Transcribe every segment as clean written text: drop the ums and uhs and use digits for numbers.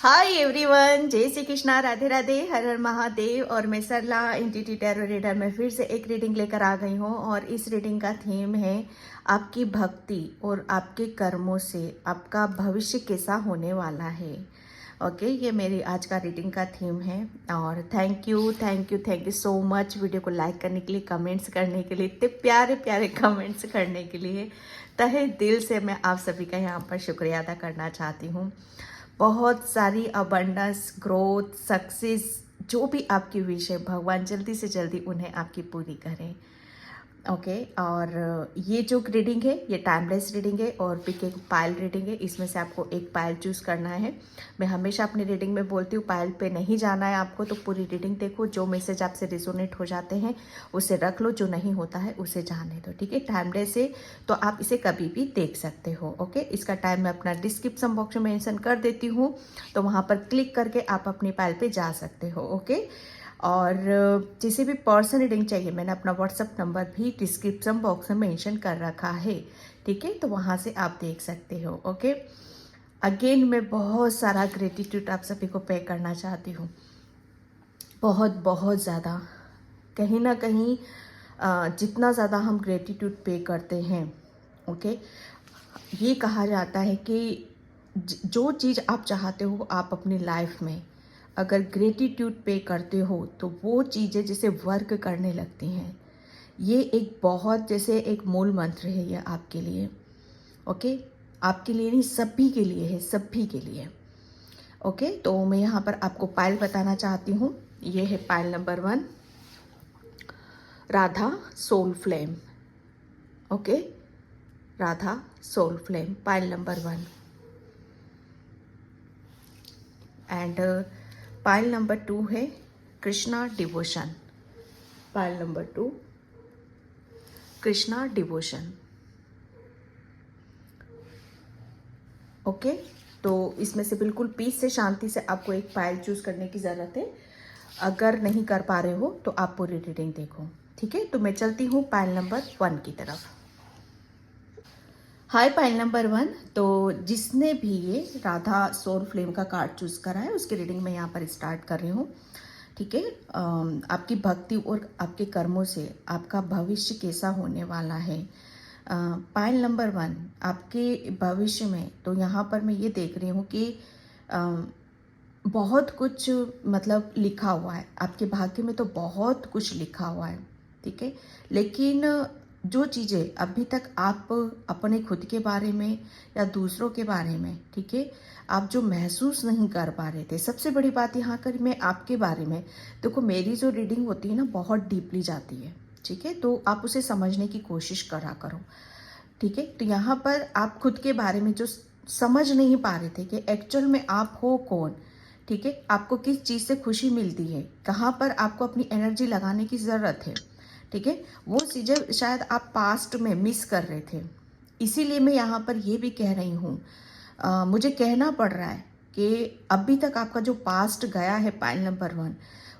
Hi everyone, जय श्री कृष्णा, राधे राधे, हर हर महादेव। और मैं सरला एंटिटी टैरो रीडर में फिर से एक रीडिंग लेकर आ गई हूँ। और इस रीडिंग का थीम है आपकी भक्ति और आपके कर्मों से आपका भविष्य कैसा होने वाला है। ओके, ये मेरी आज का रीडिंग का थीम है। और thank you so much video को लाइक करने के लिए, कमेंट्स करने के लिए, इतने प्यारे प्यारे कमेंट्स करने के लिए तहे दिल से मैं आप सभी का यहाँ पर शुक्रिया अदा करना चाहती हूँ। बहुत सारी अबंडेंस, ग्रोथ, सक्सेस, जो भी आपकी विश है, भगवान जल्दी से जल्दी उन्हें आपकी पूरी करें। ओके, और ये जो रीडिंग है ये टाइमलेस रीडिंग है और पिक एक पायल रीडिंग है। इसमें से आपको एक पायल चूज़ करना है। मैं हमेशा अपनी रीडिंग में बोलती हूँ पायल पे नहीं जाना है आपको, तो पूरी रीडिंग देखो, जो मैसेज आपसे रिजोनेट हो जाते हैं उसे रख लो, जो नहीं होता है उसे जाने दो। ठीक है, टाइमलेस है तो आप इसे कभी भी देख सकते हो। ओके, इसका टाइम मैं अपना डिस्क्रिप्शन बॉक्स में मेंशन कर देती हूँ, तो वहाँ पर क्लिक करके आप अपनी पायल पे जा सकते हो। ओके, और जिसे भी पर्सन रीडिंग चाहिए मैंने अपना व्हाट्सअप नंबर भी डिस्क्रिप्शन बॉक्स में मेंशन कर रखा है। ठीक है, तो वहाँ से आप देख सकते हो। ओके, अगेन मैं बहुत सारा ग्रेटिट्यूड आप सभी को पे करना चाहती हूँ, बहुत बहुत ज़्यादा। कहीं ना कहीं जितना ज़्यादा हम ग्रेटिट्यूड पे करते हैं, ओके, ये कहा जाता है कि जो चीज़ आप चाहते हो आप अपनी लाइफ में अगर ग्रेटिट्यूड पे करते हो तो वो चीज़ें जैसे वर्क करने लगती हैं। ये एक बहुत जैसे एक मूल मंत्र है ये आपके लिए। ओके, आपके लिए नहीं, सभी के लिए है, सभी के लिए। ओके, तो मैं यहाँ पर आपको पायल बताना चाहती हूँ। ये है pile number 1, Radha soul flame. Okay, Radha soul flame, pile number 1। And pile number 2 है Krishna devotion. Pile number 2, Krishna devotion. Okay, तो इसमें से बिल्कुल पीस से, शांति से आपको एक पायल चूज करने की ज़रूरत है। अगर नहीं कर पा रहे हो तो आप पूरी रीडिंग देखो। ठीक है, तो मैं चलती हूँ पायल नंबर 1 की तरफ। हाय पायल नंबर 1, तो जिसने भी ये राधा सोल फ्लेम का कार्ड चूज करा है उसकी रीडिंग मैं यहाँ पर स्टार्ट कर रही हूँ। ठीक है, आपकी भक्ति और आपके कर्मों से आपका भविष्य कैसा होने वाला है। पायल नंबर 1, आपके भविष्य में तो यहाँ पर मैं ये देख रही हूँ कि बहुत कुछ मतलब लिखा हुआ है आपके भाग्य में, तो बहुत कुछ लिखा हुआ है। ठीक है, लेकिन जो चीज़ें अभी तक आप अपने खुद के बारे में या दूसरों के बारे में, ठीक है, आप जो महसूस नहीं कर पा रहे थे, सबसे बड़ी बात यहाँ कर मैं आपके बारे में देखो, मेरी जो रीडिंग होती है ना बहुत डीपली जाती है। ठीक है, तो आप उसे समझने की कोशिश करा करो। ठीक है, तो यहाँ पर आप खुद के बारे में जो समझ नहीं पा रहे थे कि एक्चुअल में आप हो कौन। ठीक है, आपको किस चीज़ से खुशी मिलती है, कहाँ पर आपको अपनी एनर्जी लगाने की ज़रूरत है। ठीक है, वो चीज़ें शायद आप पास्ट में मिस कर रहे थे। इसीलिए मैं यहाँ पर ये भी कह रही हूँ, मुझे कहना पड़ रहा है कि अभी तक आपका जो पास्ट गया है पाइल नंबर 1,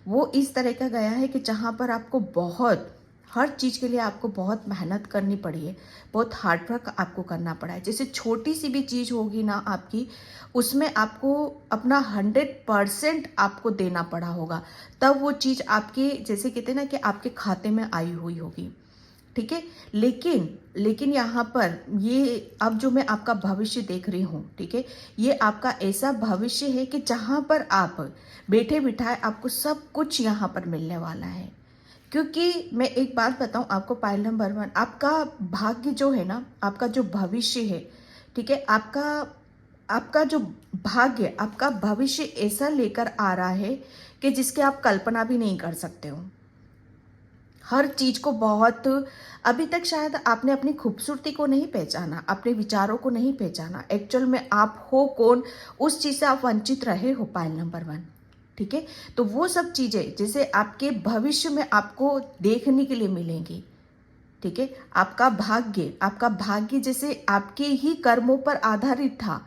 वो इस तरह का गया है कि जहाँ पर आपको बहुत, हर चीज़ के लिए आपको बहुत मेहनत करनी पड़ी है, बहुत हार्डवर्क आपको करना पड़ा है। जैसे छोटी सी भी चीज़ होगी ना आपकी, उसमें आपको अपना 100% आपको देना पड़ा होगा, तब वो चीज़ आपके, जैसे कहते हैं ना कि आपके खाते में आई हुई होगी। ठीक है, लेकिन यहाँ पर ये अब जो मैं आपका भविष्य देख रही हूँ, ठीक है, ये आपका ऐसा भविष्य है कि जहाँ पर आप बैठे बिठाए आपको सब कुछ यहाँ पर मिलने वाला है। क्योंकि मैं एक बात बताऊं आपको पाइल नंबर 1, आपका भाग्य जो है ना, आपका जो भविष्य है, ठीक है, आपका आपका जो भाग्य, आपका भविष्य ऐसा लेकर आ रहा है कि जिसके आप कल्पना भी नहीं कर सकते हो। हर चीज को बहुत, अभी तक शायद आपने अपनी खूबसूरती को नहीं पहचाना, अपने विचारों को नहीं पहचाना, एक्चुअल में आप हो कौन, उस चीज से आप वंचित रहे हो पाइल नंबर 1। ठीक है, तो वो सब चीजें जैसे आपके भविष्य में आपको देखने के लिए मिलेंगी। ठीक है, आपका भाग्य जैसे आपके ही कर्मों पर आधारित था।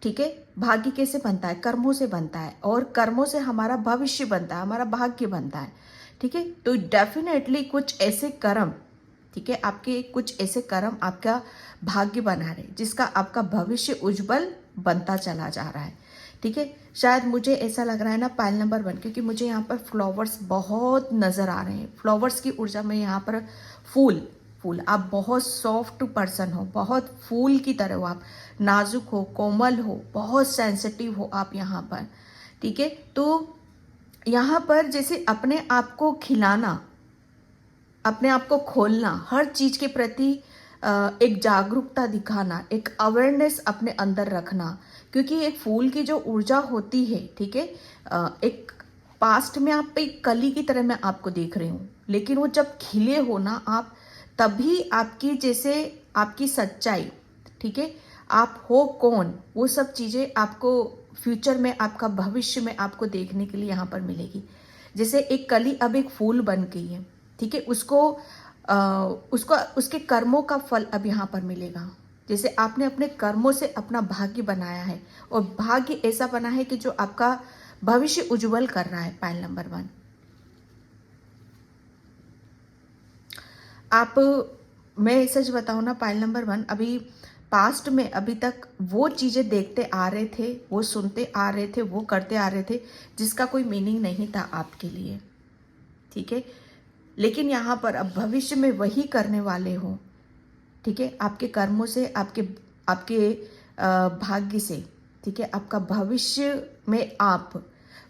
ठीक है, भाग्य कैसे बनता है, कर्मों से बनता है, और कर्मों से हमारा भविष्य बनता है, हमारा भाग्य बनता है। ठीक है, तो डेफिनेटली कुछ ऐसे कर्म, ठीक है, आपके कुछ ऐसे कर्म आपका भाग्य बना रहे जिसका आपका भविष्य उज्जवल बनता चला जा रहा है। ठीक है। शायद मुझे ऐसा लग रहा है ना पायल नंबर 1, क्योंकि मुझे यहाँ पर फ्लावर्स बहुत नज़र आ रहे हैं, फ्लावर्स की ऊर्जा में यहाँ पर फूल फूल। आप बहुत सॉफ्ट पर्सन हो, बहुत फूल की तरह हो, आप नाजुक हो, कोमल हो, बहुत सेंसिटिव हो आप यहाँ पर। ठीक है, तो यहाँ पर जैसे अपने आप को खिलाना, अपने आप को खोलना, हर चीज के प्रति एक जागरूकता दिखाना, एक अवेयरनेस अपने अंदर रखना, क्योंकि एक फूल की जो ऊर्जा होती है, ठीक है, एक पास्ट में आप एक कली की तरह मैं आपको देख रही हूँ, लेकिन वो जब खिले हो ना आप, तभी आपकी जैसे आपकी सच्चाई, ठीक है, आप हो कौन, वो सब चीजें आपको फ्यूचर में, आपका भविष्य में आपको देखने के लिए यहाँ पर मिलेगी। जैसे एक कली अब एक फूल बन गई है, ठीक है, उसको उसके कर्मों का फल अब यहाँ पर मिलेगा। जैसे आपने अपने कर्मों से अपना भाग्य बनाया है, और भाग्य ऐसा बना है कि जो आपका भविष्य उज्जवल कर रहा है। पायल नंबर 1, आप, मैं सच बताऊं ना पायल नंबर 1, अभी पास्ट में अभी तक वो चीजें देखते आ रहे थे, वो सुनते आ रहे थे, वो करते आ रहे थे जिसका कोई मीनिंग नहीं था आपके लिए, ठीक है, लेकिन यहाँ पर अब भविष्य में वही करने वाले हो। ठीक है, आपके कर्मों से, आपके आपके भाग्य से, ठीक है, आपका भविष्य में आप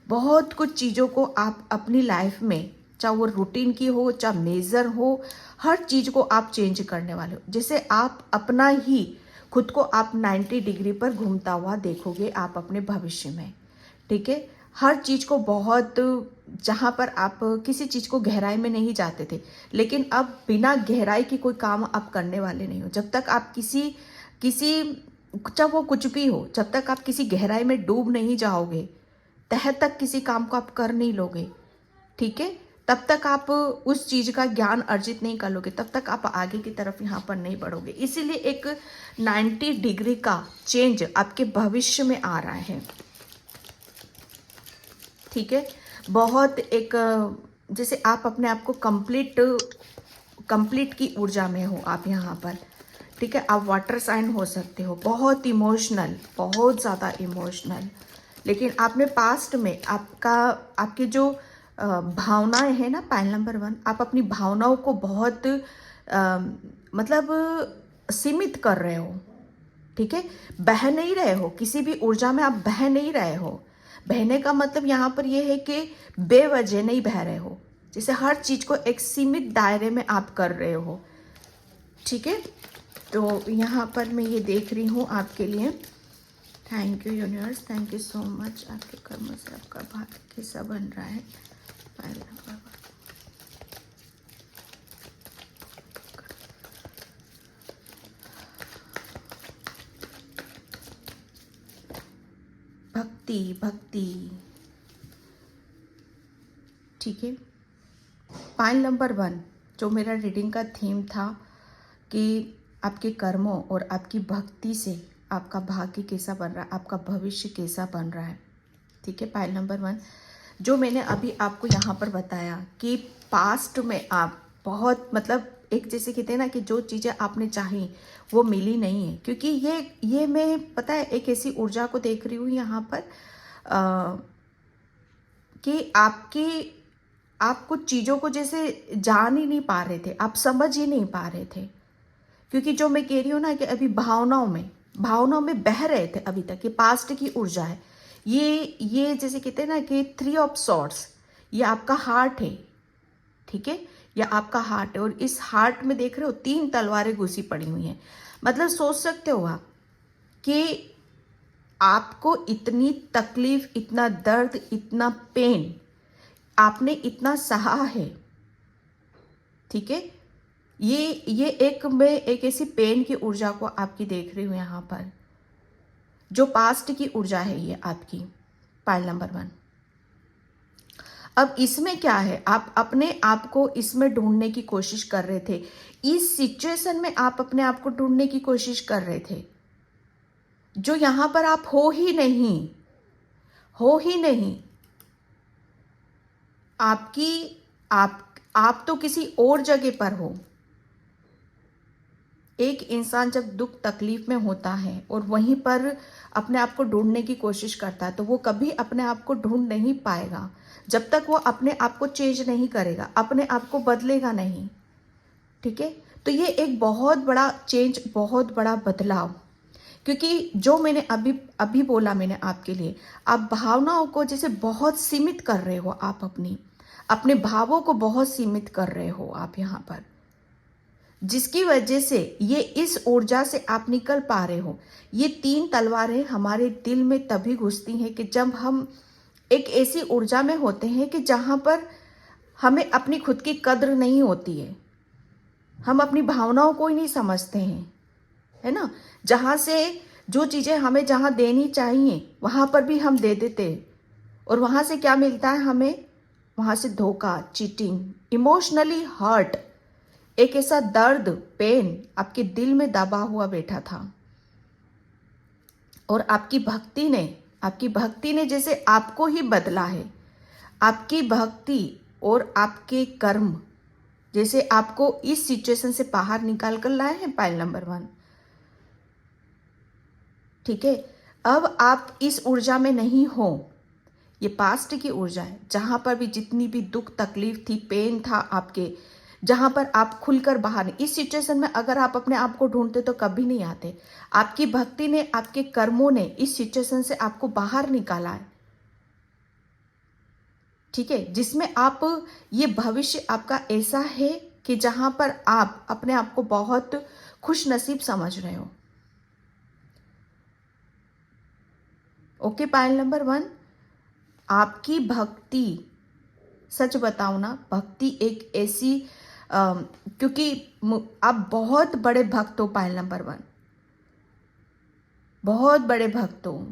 बहुत कुछ चीज़ों को आप अपनी लाइफ में, चाहे वो रूटीन की हो, चाहे मेजर हो, हर चीज़ को आप चेंज करने वाले हो। जैसे आप अपना ही खुद को आप 90 डिग्री पर घूमता हुआ देखोगे आप अपने भविष्य में, ठीक है। हर चीज को बहुत, जहां पर आप किसी चीज को गहराई में नहीं जाते थे, लेकिन अब बिना गहराई की कोई काम आप करने वाले नहीं हो। जब तक आप किसी किसी चाहे वो कुछ भी हो, जब तक आप किसी गहराई में डूब नहीं जाओगे, तह तक किसी काम को आप कर नहीं लोगे, ठीक है, तब तक आप उस चीज का ज्ञान अर्जित नहीं कर लोगे, तब तक आप आगे की तरफ यहाँ पर नहीं बढ़ोगे। इसीलिए एक 90 डिग्री का चेंज आपके भविष्य में आ रहा है, ठीक है। बहुत एक, जैसे आप अपने आप को कंप्लीट की ऊर्जा में हो आप यहाँ पर, ठीक है। आप वाटर साइन हो सकते हो, बहुत इमोशनल, बहुत ज़्यादा इमोशनल, लेकिन आपने पास्ट में आपकी जो भावनाएं हैं ना पायल नंबर 1, आप अपनी भावनाओं को बहुत मतलब सीमित कर रहे हो, ठीक है, बह नहीं रहे हो, किसी भी ऊर्जा में आप बह नहीं रहे हो। बहने का मतलब यहाँ पर यह है कि बेवजह नहीं बह रहे हो, जैसे हर चीज को एक सीमित दायरे में आप कर रहे हो, ठीक है। तो यहाँ पर मैं ये देख रही हूँ आपके लिए। Thank you universe, thank you so much. आपके कर्मों से आपका भाग्य कैसा बन रहा है। भक्ति भक्ति, ठीक है। पायल नंबर 1, जो मेरा रीडिंग का थीम था कि आपके कर्मों और आपकी भक्ति से आपका भाग्य कैसा बन रहा है, आपका भविष्य कैसा बन रहा है, ठीक है। पायल नंबर 1, जो मैंने अभी आपको यहाँ पर बताया कि पास्ट में आप बहुत, मतलब एक जैसे कहते हैं ना कि जो चीज़ें आपने चाही वो मिली नहीं है, क्योंकि ये मैं पता है एक ऐसी ऊर्जा को देख रही हूँ यहाँ पर कि आप कुछ चीज़ों को जैसे जान ही नहीं पा रहे थे, आप समझ ही नहीं पा रहे थे, क्योंकि जो मैं कह रही हूँ ना कि अभी भावनाओं में बह रहे थे अभी तक, ये पास्ट की ऊर्जा है। ये जैसे कहते हैं ना कि 3 ऑफ सॉर्ड्स, ये आपका हार्ट है, ठीक है, या आपका हार्ट है, और इस हार्ट में देख रहे हो 3 तलवारें घुसी पड़ी हुई हैं। मतलब सोच सकते हो आप कि आपको इतनी तकलीफ, इतना दर्द, इतना पेन आपने इतना सहा है, ठीक है। ये एक, मैं एक ऐसी पेन की ऊर्जा को आपकी देख रही हूं यहां पर, जो पास्ट की ऊर्जा है ये आपकी, पायल नंबर 1। अब इसमें क्या है, आप अपने आप को इसमें ढूंढने की कोशिश कर रहे थे, इस सिचुएशन में आप अपने आप को ढूंढने की कोशिश कर रहे थे, जो यहां पर आप हो ही नहीं। आप तो किसी और जगह पर हो, एक इंसान जब दुख तकलीफ में होता है और वहीं पर अपने आप को ढूंढने की कोशिश करता है, तो वो कभी अपने आप को ढूंढ नहीं पाएगा जब तक वो अपने आप को चेंज नहीं करेगा, अपने आप को बदलेगा नहीं। ठीक है, तो ये एक बहुत बड़ा चेंज, बहुत बड़ा बदलाव, क्योंकि जो मैंने अभी अभी बोला मैंने आपके लिए, आप भावनाओं को जैसे बहुत सीमित कर रहे हो, आप अपने भावों को बहुत सीमित कर रहे हो आप यहाँ पर, जिसकी वजह से ये इस ऊर्जा से आप निकल पा रहे हो। ये 3 तलवारें हमारे दिल में तभी घुसती हैं कि जब हम एक ऐसी ऊर्जा में होते हैं कि जहाँ पर हमें अपनी खुद की कद्र नहीं होती है, हम अपनी भावनाओं को ही नहीं समझते हैं, है ना। जहाँ से जो चीज़ें हमें जहाँ देनी चाहिए वहाँ पर भी हम दे देते हैं, और वहाँ से क्या मिलता है हमें, वहाँ से धोखा, चीटिंग, इमोशनली हर्ट, एक ऐसा दर्द, पेन आपके दिल में दबा हुआ बैठा था। और आपकी भक्ति ने जैसे आपको ही बदला है। आपकी भक्ति और आपके कर्म जैसे आपको इस सिचुएशन से बाहर निकाल कर लाए हैं, पाइल नंबर 1। ठीक है, अब आप इस ऊर्जा में नहीं हो। ये पास्ट की ऊर्जा है, जहां पर भी जितनी भी दुख तकलीफ थी, पेन था आपके, जहां पर आप खुलकर बाहर नहीं। इस सिचुएशन में अगर आप अपने आप को ढूंढते तो कभी नहीं आते। आपकी भक्ति ने, आपके कर्मों ने इस सिचुएशन से आपको बाहर निकाला है। ठीक है, जिसमें आप, ये भविष्य आपका ऐसा है कि जहां पर आप अपने आप को बहुत खुश नसीब समझ रहे हो। ओके, पायल नंबर 1, आपकी भक्ति, सच बताओ ना, भक्ति एक ऐसी क्योंकि आप बहुत बड़े भक्त हो, पायल नंबर 1, बहुत बड़े भक्त हो,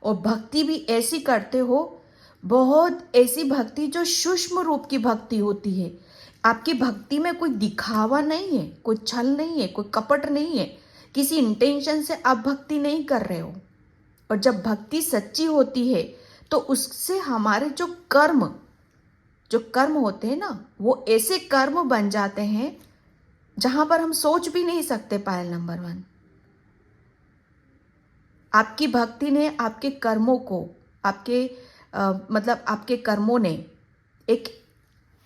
और भक्ति भी ऐसी करते हो, बहुत ऐसी भक्ति जो सूक्ष्म रूप की भक्ति होती है। आपकी भक्ति में कोई दिखावा नहीं है, कोई छल नहीं है, कोई कपट नहीं है, किसी इंटेंशन से आप भक्ति नहीं कर रहे हो। और जब भक्ति सच्ची होती है तो उससे हमारे जो कर्म होते हैं ना, वो ऐसे कर्म बन जाते हैं जहां पर हम सोच भी नहीं सकते। पायल नंबर 1, आपकी भक्ति ने आपके कर्मों को, मतलब आपके कर्मों ने एक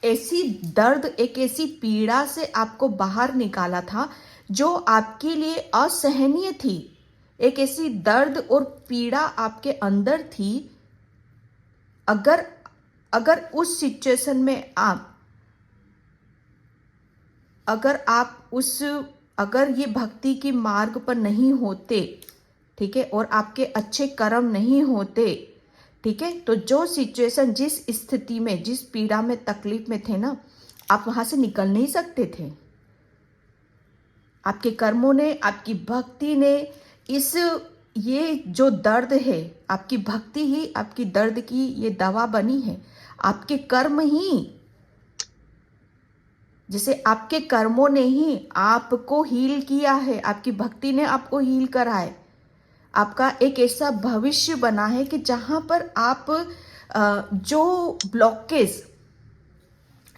ऐसी दर्द, एक ऐसी पीड़ा से आपको बाहर निकाला था जो आपके लिए असहनीय थी। एक ऐसी दर्द और पीड़ा आपके अंदर थी। अगर उस सिचुएशन में अगर ये भक्ति के मार्ग पर नहीं होते, ठीक है, और आपके अच्छे कर्म नहीं होते, ठीक है, तो जो सिचुएशन, जिस स्थिति में, जिस पीड़ा में, तकलीफ में थे ना, आप वहां से निकल नहीं सकते थे। आपके कर्मों ने, आपकी भक्ति ने ये जो दर्द है, आपकी भक्ति ही आपकी दर्द की ये दवा बनी है। आपके कर्म ही, जैसे आपके कर्मों ने ही आपको हील किया है, आपकी भक्ति ने आपको हील करा है। आपका एक ऐसा भविष्य बना है कि जहां पर आप जो ब्लॉकेज,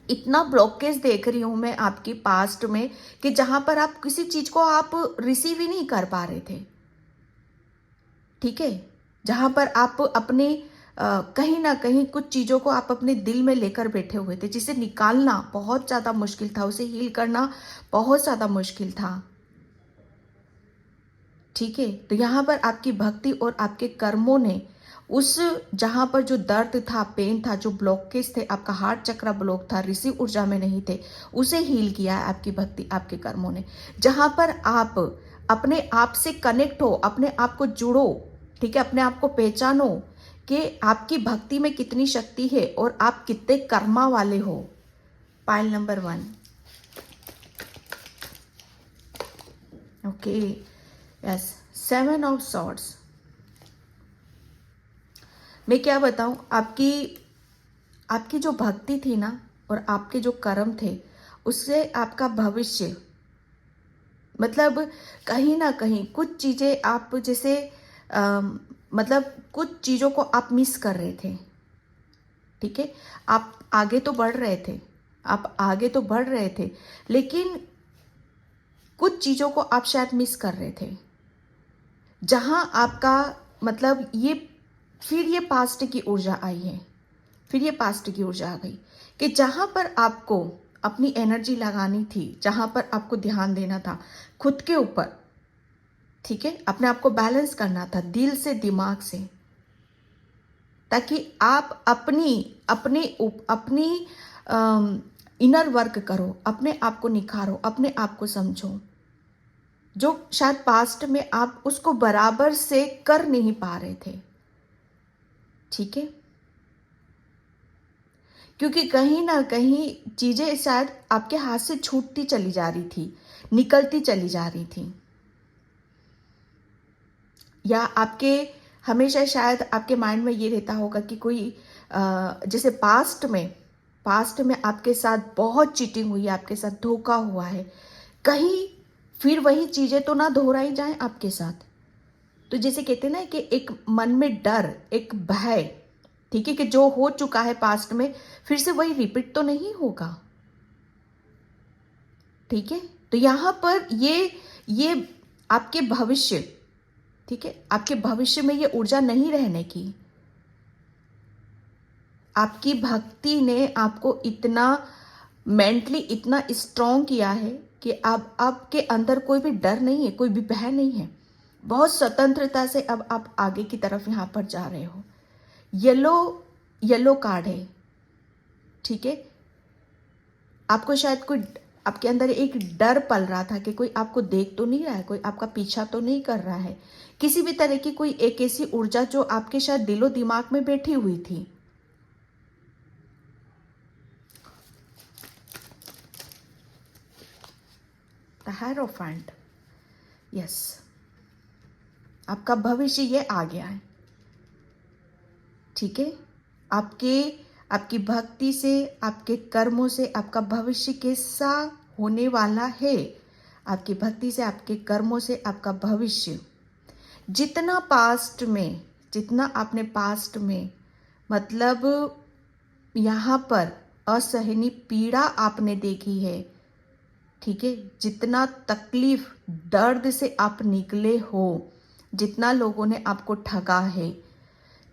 इतना ब्लॉकेज देख रही हूं मैं आपकी पास्ट में, कि जहां पर आप किसी चीज को आप रिसीव ही नहीं कर पा रहे थे। ठीक है, जहां पर आप अपने कहीं ना कहीं कुछ चीजों को आप अपने दिल में लेकर बैठे हुए थे, जिसे निकालना बहुत ज्यादा मुश्किल था, उसे हील करना बहुत ज्यादा मुश्किल था। ठीक है, तो यहाँ पर आपकी भक्ति और आपके कर्मों ने उस, जहां पर जो दर्द था, पेन था, जो ब्लॉकेज थे, आपका हार्ट चक्र ब्लॉक था, ऋषि ऊर्जा में नहीं थे, उसे हील किया है आपकी भक्ति, आपके कर्मों ने। जहां पर आप अपने आप से कनेक्ट हो, अपने आप को जुड़ो, ठीक है, अपने आप को पहचानो कि आपकी भक्ति में कितनी शक्ति है और आप कितने कर्मा वाले हो। Pile number 1, okay, yes, 7 of swords. मैं क्या बताऊं, आपकी जो भक्ति थी ना, और आपके जो कर्म थे, उससे आपका भविष्य, मतलब कहीं ना कहीं कुछ चीजें आप जैसे मतलब कुछ चीजों को आप मिस कर रहे थे। ठीक है, आप आगे तो बढ़ रहे थे, लेकिन कुछ चीज़ों को आप शायद मिस कर रहे थे, जहां आपका मतलब ये पास्ट की ऊर्जा आई है, फिर ये पास्ट की ऊर्जा आ गई कि जहां पर आपको अपनी एनर्जी लगानी थी, जहां पर आपको ध्यान देना था खुद के ऊपर, ठीक है, अपने आप को बैलेंस करना था दिल से दिमाग से, ताकि आप अपनी इनर वर्क करो, अपने आप को निखारो, अपने आप को समझो, जो शायद पास्ट में आप उसको बराबर से कर नहीं पा रहे थे, ठीक है, क्योंकि कहीं ना कहीं चीजें शायद आपके हाथ से छूटती चली जा रही थी, निकलती चली जा रही थी, या आपके हमेशा शायद आपके माइंड में ये रहता होगा कि कोई जैसे पास्ट में आपके साथ बहुत चीटिंग हुई है, आपके साथ धोखा हुआ है, कहीं फिर वही चीजें तो ना दोहराई जाएं आपके साथ। तो जैसे कहते हैं ना कि एक मन में डर, एक भय, ठीक है, कि जो हो चुका है पास्ट में फिर से वही रिपीट तो नहीं होगा, ठीक है। तो यहां पर ये आपके भविष्य, ठीक है, आपके भविष्य में ये ऊर्जा नहीं रहने की। आपकी भक्ति ने आपको इतना मेंटली इतना स्ट्रांग किया है कि अब आपके अंदर कोई भी डर नहीं है, कोई भी भय नहीं है, बहुत स्वतंत्रता से अब आप आगे की तरफ यहां पर जा रहे हो। येलो कार्ड है, ठीक है। आपको शायद कोई आपके अंदर एक डर पल रहा था कि कोई आपको देख तो नहीं रहा है, कोई आपका पीछा तो नहीं कर रहा है, किसी भी तरह की कोई एक ऐसी ऊर्जा जो आपके शायद दिलो दिमाग में बैठी हुई थी। द हायरोफेंट, यस, आपका भविष्य ये आ गया है, ठीक है। आपकी भक्ति से, आपके कर्मों से आपका भविष्य कैसा होने वाला है, आपकी भक्ति से, आपके कर्मों से आपका भविष्य, जितना आपने पास्ट में मतलब यहाँ पर असहनीय पीड़ा आपने देखी है, ठीक है, जितना तकलीफ दर्द से आप निकले हो, जितना लोगों ने आपको ठगा है,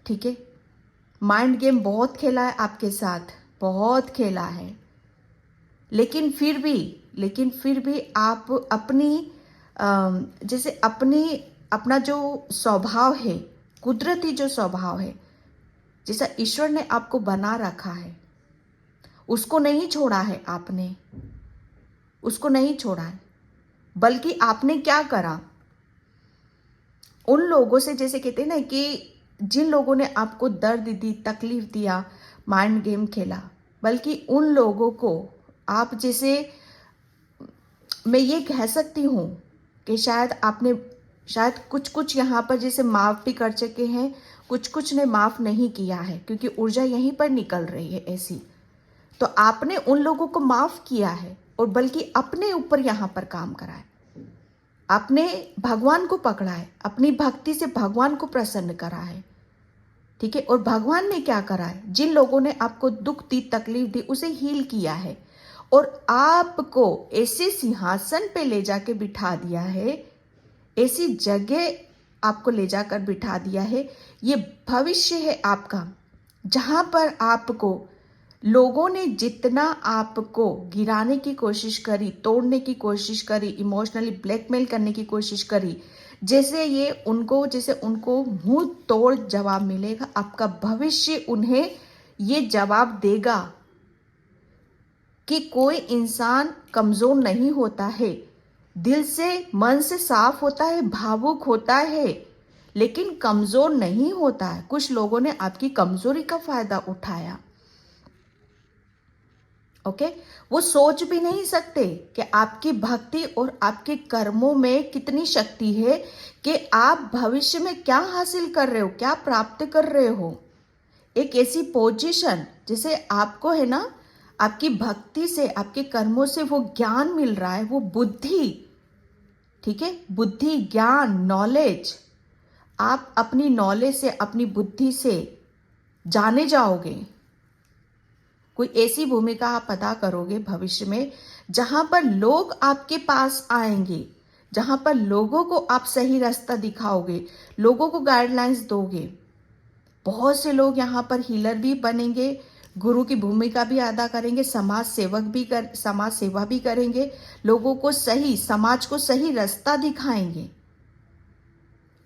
ठीक है, माइंड गेम बहुत खेला है आपके साथ, बहुत खेला है, लेकिन फिर भी आप जैसे अपना जो स्वभाव है, कुदरती जो स्वभाव है, जैसा ईश्वर ने आपको बना रखा है, उसको नहीं छोड़ा है आपने, उसको नहीं छोड़ा है, बल्कि आपने क्या करा, उन लोगों से, जैसे कहते हैं ना कि जिन लोगों ने आपको दर्द दी, तकलीफ दिया, माइंड गेम खेला, बल्कि उन लोगों को आप जैसे, मैं ये कह सकती हूँ कि शायद कुछ यहाँ पर जैसे माफ़ भी कर चुके हैं, कुछ ने माफ़ नहीं किया है, क्योंकि ऊर्जा यहीं पर निकल रही है ऐसी। तो आपने उन लोगों को माफ़ किया है और बल्कि अपने ऊपर यहाँ पर काम करा है, आपने भगवान को पकड़ा है, अपनी भक्ति से भगवान को प्रसन्न करा है, ठीक है। और भगवान ने क्या करा है, जिन लोगों ने आपको दुख दी, तकलीफ दी, उसे हील किया है और आपको ऐसे सिंहासन पे ले जाके बिठा दिया है, ऐसी जगह आपको ले जाकर बिठा दिया है। ये भविष्य है आपका, जहां पर आपको लोगों ने जितना आपको गिराने की कोशिश करी, तोड़ने की कोशिश करी, इमोशनली ब्लैकमेल करने की कोशिश करी, जैसे उनको मुंह तोड़ जवाब मिलेगा, आपका भविष्य उन्हें ये जवाब देगा कि कोई इंसान कमजोर नहीं होता है, दिल से, मन से साफ होता है, भावुक होता है, लेकिन कमजोर नहीं होता है। कुछ लोगों ने आपकी कमजोरी का फायदा उठाया, ओके। वो सोच भी नहीं सकते कि आपकी भक्ति और आपके कर्मों में कितनी शक्ति है, कि आप भविष्य में क्या हासिल कर रहे हो, क्या प्राप्त कर रहे हो, एक ऐसी पोजीशन, जैसे आपको है ना, आपकी भक्ति से, आपके कर्मों से वो ज्ञान मिल रहा है, वो बुद्धि, ठीक है, बुद्धि, ज्ञान, नॉलेज, आप अपनी नॉलेज से, अपनी बुद्धि से जाने जाओगे, कोई ऐसी भूमिका आप अदा करोगे भविष्य में जहां पर लोग आपके पास आएंगे, जहां पर लोगों को आप सही रास्ता दिखाओगे, लोगों को गाइडलाइंस दोगे, बहुत से लोग यहाँ पर हीलर भी बनेंगे, गुरु की भूमिका भी अदा करेंगे, समाज सेवा भी करेंगे, लोगों को सही, समाज को सही रास्ता दिखाएंगे।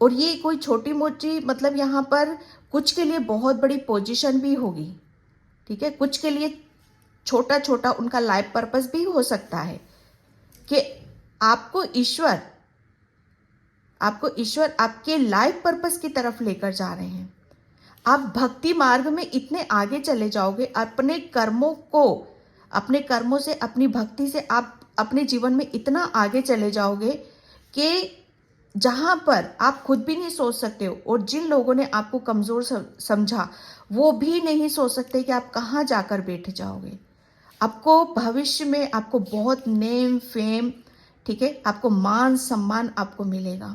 और ये कोई छोटी मोटी मतलब यहाँ पर कुछ के लिए बहुत बड़ी पोजीशन भी होगी, ठीक है, कुछ के लिए छोटा छोटा उनका लाइफ पर्पस भी हो सकता है कि आपको ईश्वर आपके लाइफ पर्पस की तरफ लेकर जा रहे हैं। आप भक्ति मार्ग में इतने आगे चले जाओगे, अपने कर्मों से, अपनी भक्ति से आप अपने जीवन में इतना आगे चले जाओगे कि जहां पर आप खुद भी नहीं सोच सकते हो, और जिन लोगों ने आपको कमजोर समझा वो भी नहीं सोच सकते कि आप कहां जाकर बैठ जाओगे। आपको भविष्य में आपको बहुत नेम फेम, ठीक है, आपको मान सम्मान आपको मिलेगा,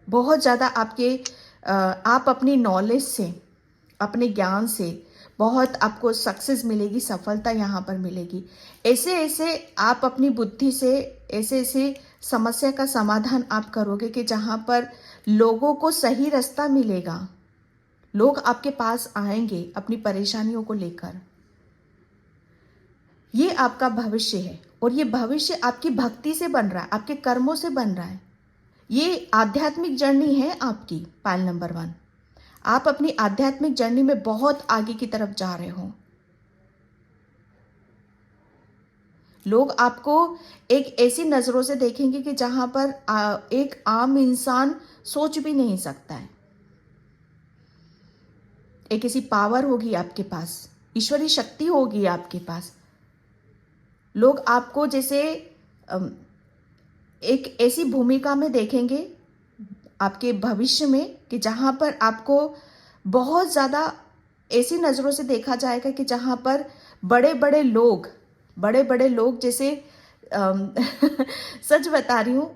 बहुत ज्यादा आप अपनी नॉलेज से, अपने ज्ञान से बहुत आपको सक्सेस मिलेगी, सफलता यहाँ पर मिलेगी। ऐसे ऐसे आप अपनी बुद्धि से ऐसे ऐसे समस्या का समाधान आप करोगे कि जहाँ पर लोगों को सही रास्ता मिलेगा, लोग आपके पास आएंगे अपनी परेशानियों को लेकर। ये आपका भविष्य है, और ये भविष्य आपकी भक्ति से बन रहा है, आपके कर्मों से बन रहा है। ये आध्यात्मिक जर्नी है आपकी। पायल नंबर 1, आप अपनी आध्यात्मिक जर्नी में बहुत आगे की तरफ जा रहे हो। लोग आपको एक ऐसी नजरों से देखेंगे कि जहां पर एक आम इंसान सोच भी नहीं सकता है। एक ऐसी पावर होगी आपके पास, ईश्वरीय शक्ति होगी आपके पास। लोग आपको जैसे एक ऐसी भूमिका में देखेंगे आपके भविष्य में कि जहां पर आपको बहुत ज्यादा ऐसी नजरों से देखा जाएगा कि जहां पर बड़े बड़े लोग जैसे सच बता रही हूं,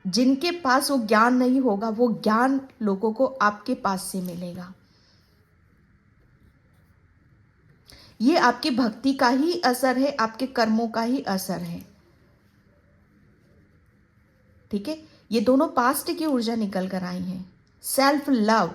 जिनके पास वो ज्ञान नहीं होगा, वो ज्ञान लोगों को आपके पास से मिलेगा। ये आपकी भक्ति का ही असर है, आपके कर्मों का ही असर है, ठीक है। ये दोनों पास्ट की ऊर्जा निकल कर आई हैं। सेल्फ लव,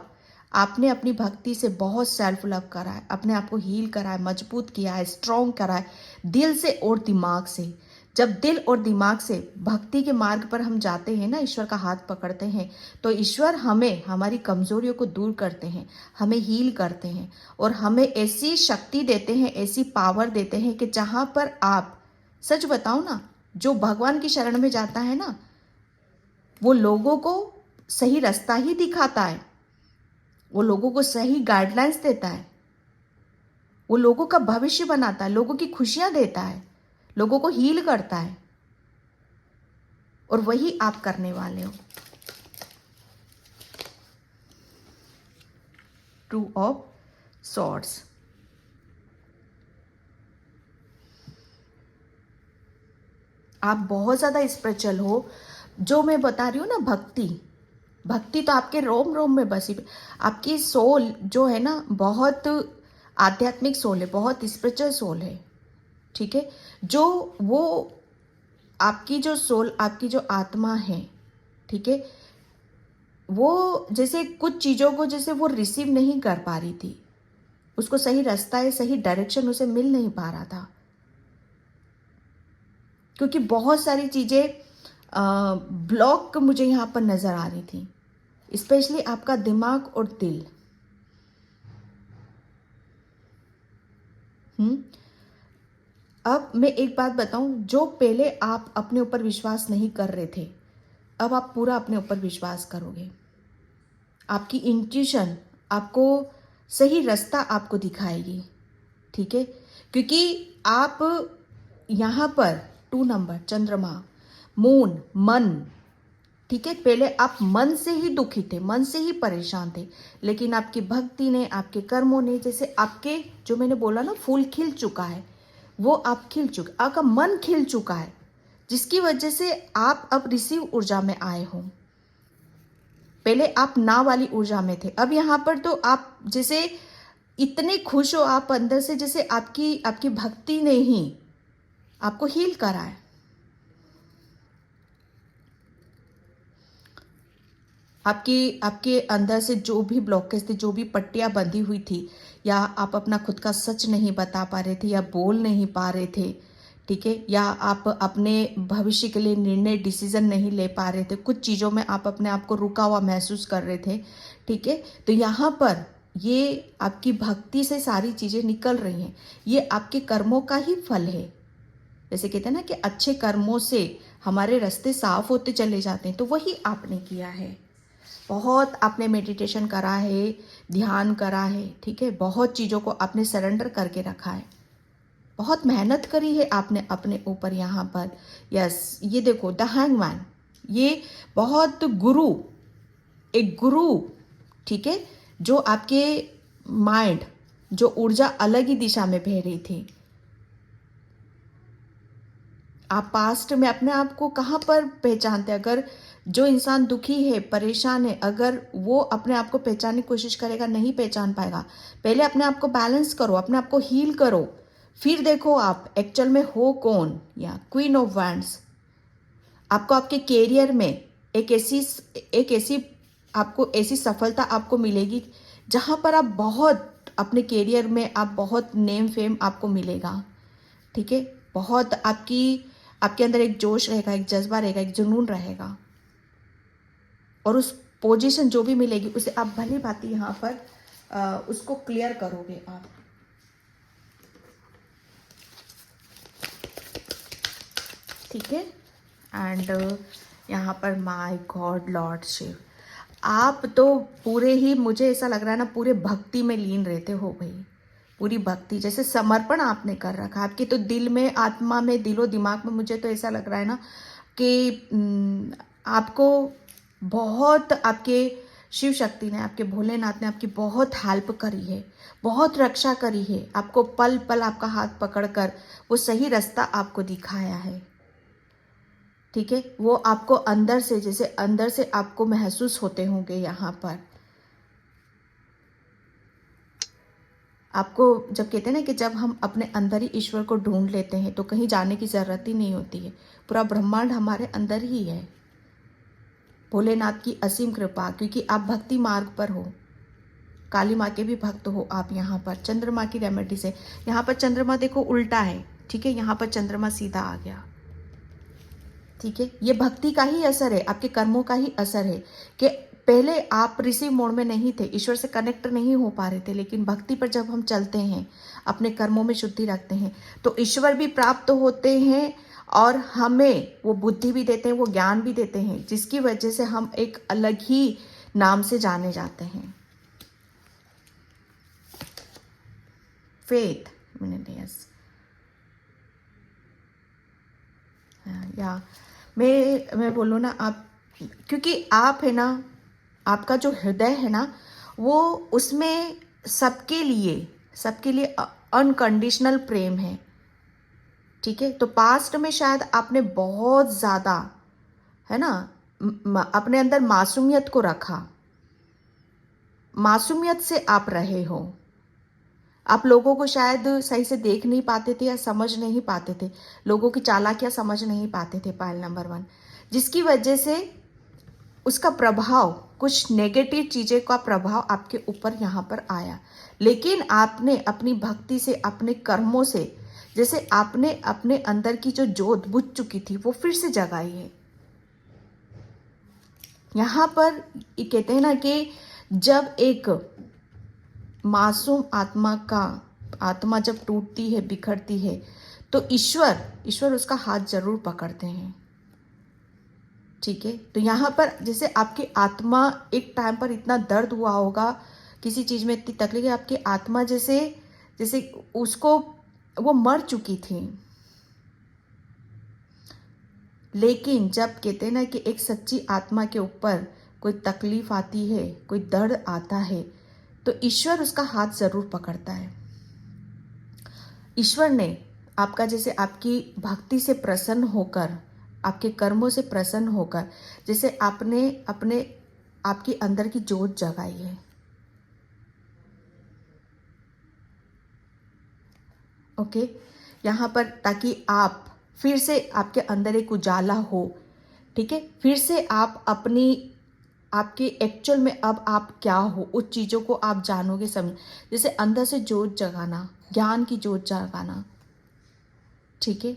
आपने अपनी भक्ति से बहुत सेल्फ लव करा है, अपने आप को हील करा है, मजबूत किया है, स्ट्रॉन्ग करा है, दिल से और दिमाग से। जब दिल और दिमाग से भक्ति के मार्ग पर हम जाते हैं ना, ईश्वर का हाथ पकड़ते हैं, तो ईश्वर हमें हमारी कमजोरियों को दूर करते हैं, हमें हील करते हैं, और हमें ऐसी शक्ति देते हैं, ऐसी पावर देते हैं कि जहां पर आप, सच बताओ ना, जो भगवान की शरण में जाता है ना, वो लोगों को सही रास्ता ही दिखाता है, वो लोगों को सही गाइडलाइंस देता है, वो लोगों का भविष्य बनाता है, लोगों की खुशियां देता है, लोगों को हील करता है, और वही आप करने वाले हो। टू ऑफ सॉर्ड्स, आप बहुत ज्यादा स्पिरिचुअल हो। जो मैं बता रही हूँ ना, भक्ति तो आपके रोम रोम में बसी। आपकी सोल जो है ना, बहुत आध्यात्मिक सोल है, बहुत स्पिरिचुअल सोल है, ठीक है। जो वो आपकी जो सोल, आपकी जो आत्मा है, ठीक है, वो जैसे कुछ चीज़ों को जैसे वो रिसीव नहीं कर पा रही थी, उसको सही रास्ता या सही डायरेक्शन उसे मिल नहीं पा रहा था, क्योंकि बहुत सारी चीज़ें ब्लॉक मुझे यहाँ पर नज़र आ रही थी, स्पेशली आपका दिमाग और दिल। अब मैं एक बात बताऊं, जो पहले आप अपने ऊपर विश्वास नहीं कर रहे थे, अब आप पूरा अपने ऊपर विश्वास करोगे। आपकी इंट्यूशन आपको सही रास्ता आपको दिखाएगी, ठीक है, क्योंकि आप यहाँ पर 2 नंबर, चंद्रमा, मून, मन, ठीक है, पहले आप मन से ही दुखी थे, मन से ही परेशान थे, लेकिन आपकी भक्ति ने, आपके कर्मों ने, जैसे आपके जो मैंने बोला ना, फूल खिल चुका है, वो आप खिल चुके, आपका मन खिल चुका है, जिसकी वजह से आप अब रिसीव ऊर्जा में आए हो। पहले आप ना वाली ऊर्जा में थे, अब यहाँ पर तो आप जैसे इतने खुश हो आप अंदर से, जैसे आपकी आपकी भक्ति ने ही आपको हील करा है। आपकी आपके अंदर से जो भी ब्लॉकेज थे, जो भी पट्टियां बंधी हुई थी, या आप अपना खुद का सच नहीं बता पा रहे थे, या बोल नहीं पा रहे थे, ठीक है, या आप अपने भविष्य के लिए निर्णय डिसीजन नहीं ले पा रहे थे, कुछ चीज़ों में आप अपने आप को रुका हुआ महसूस कर रहे थे, ठीक है, तो यहाँ पर ये आपकी भक्ति से सारी चीज़ें निकल रही हैं। ये आपके कर्मों का ही फल है। जैसे कहते हैं ना कि अच्छे कर्मों से हमारे रास्ते साफ होते चले जाते हैं, तो वही आपने किया है। बहुत आपने मेडिटेशन करा है, ध्यान करा है, ठीक है, बहुत चीज़ों को आपने सरेंडर करके रखा है, बहुत मेहनत करी है आपने अपने ऊपर यहाँ पर। यस, ये देखो द हैंगमैन, ये बहुत गुरु, एक गुरु, ठीक है, जो आपके माइंड, जो ऊर्जा अलग ही दिशा में बह रही थी। आप पास्ट में अपने आप को कहाँ पर पहचानते? अगर जो इंसान दुखी है, परेशान है, अगर वो अपने आप को पहचानने की कोशिश करेगा, नहीं पहचान पाएगा। पहले अपने आप को बैलेंस करो, अपने आप को हील करो, फिर देखो आप एक्चुअल में हो कौन। या क्वीन ऑफ वैंड्स, आपको आपके कैरियर में एक ऐसी आपको ऐसी सफलता आपको मिलेगी जहाँ पर आप बहुत अपने कैरियर में आप बहुत नेम फेम आपको मिलेगा, ठीक है, बहुत आपके अंदर एक जोश रहेगा, एक जज्बा रहेगा, एक जुनून रहेगा, और उस पोजीशन जो भी मिलेगी उसे आप भली भांति यहाँ पर उसको क्लियर करोगे आप। ठीक है, एंड यहाँ पर माय गॉड लॉर्ड शिव, आप तो पूरे ही, मुझे ऐसा लग रहा है ना, पूरे भक्ति में लीन रहते हो भाई, पूरी भक्ति, जैसे समर्पण आपने कर रखा है आपके तो दिल में, आत्मा में, दिलो दिमाग में। मुझे तो ऐसा लग रहा है ना कि आपको बहुत आपके शिव शक्ति ने, आपके भोलेनाथ ने आपकी बहुत हेल्प करी है, बहुत रक्षा करी है, आपको पल पल आपका हाथ पकड़कर वो सही रास्ता आपको दिखाया है, ठीक है, वो आपको अंदर से, जैसे अंदर से आपको महसूस होते होंगे यहाँ पर। आपको जब कहते हैं ना कि जब हम अपने अंदर ही ईश्वर को ढूंढ लेते हैं तो कहीं जाने की ज़रूरत ही नहीं होती है, पूरा ब्रह्मांड हमारे अंदर ही है। भोलेनाथ की असीम कृपा, क्योंकि आप भक्ति मार्ग पर हो, काली माँ के भी भक्त हो आप यहाँ पर, चंद्रमा की रेमेडी से। यहाँ पर चंद्रमा देखो उल्टा है, ठीक है, यहाँ पर चंद्रमा सीधा आ गया, ठीक है, ये भक्ति का ही असर है, आपके कर्मों का ही असर है कि पहले आप रिसीव मोड में नहीं थे, ईश्वर से कनेक्ट नहीं हो पा रहे थे, लेकिन भक्ति पर जब हम चलते हैं, अपने कर्मों में शुद्धि रखते हैं, तो ईश्वर भी प्राप्त होते हैं और हमें वो बुद्धि भी देते हैं, वो ज्ञान भी देते हैं, जिसकी वजह से हम एक अलग ही नाम से जाने जाते हैं। फेथ, यस, या मैं बोलूँ ना, आप, क्योंकि आप है ना, आपका जो हृदय है ना, वो उसमें सबके लिए अनकंडीशनल प्रेम है, ठीक है, तो पास्ट में शायद आपने बहुत ज़्यादा, है ना, अपने अंदर मासूमियत को रखा, मासूमियत से आप रहे हो, आप लोगों को शायद सही से देख नहीं पाते थे या समझ नहीं पाते थे, लोगों की चालाकियाँ समझ नहीं पाते थे, पायल नंबर 1, जिसकी वजह से उसका प्रभाव, कुछ नेगेटिव चीज़ें का प्रभाव आपके ऊपर यहाँ पर आया। लेकिन आपने अपनी भक्ति से, अपने कर्मों से, जैसे आपने अपने अंदर की जो जोत बुझ चुकी थी वो फिर से जगाई है। यहाँ पर ये कहते हैं ना कि जब एक मासूम आत्मा जब टूटती है, बिखरती है, तो ईश्वर उसका हाथ जरूर पकड़ते हैं, ठीक है, तो यहाँ पर जैसे आपकी आत्मा एक टाइम पर इतना दर्द हुआ होगा, किसी चीज़ में इतनी तकलीफ है, आपकी आत्मा जैसे जैसे उसको, वो मर चुकी थी, लेकिन जब कहते हैं ना कि एक सच्ची आत्मा के ऊपर कोई तकलीफ आती है, कोई दर्द आता है, तो ईश्वर उसका हाथ जरूर पकड़ता है। ईश्वर ने आपका, जैसे आपकी भक्ति से प्रसन्न होकर, आपके कर्मों से प्रसन्न होकर, जैसे आपने आपकी अंदर की जोत जगाई है, ओके, यहाँ पर ताकि आप फिर से आपके अंदर एक उजाला हो, ठीक है, फिर से आप अपनी आपके एक्चुअल में अब आप क्या हो उस चीज़ों को आप जानोगे समझ, जैसे अंदर से जोत जगाना, ज्ञान की जोत जगाना, ठीक है,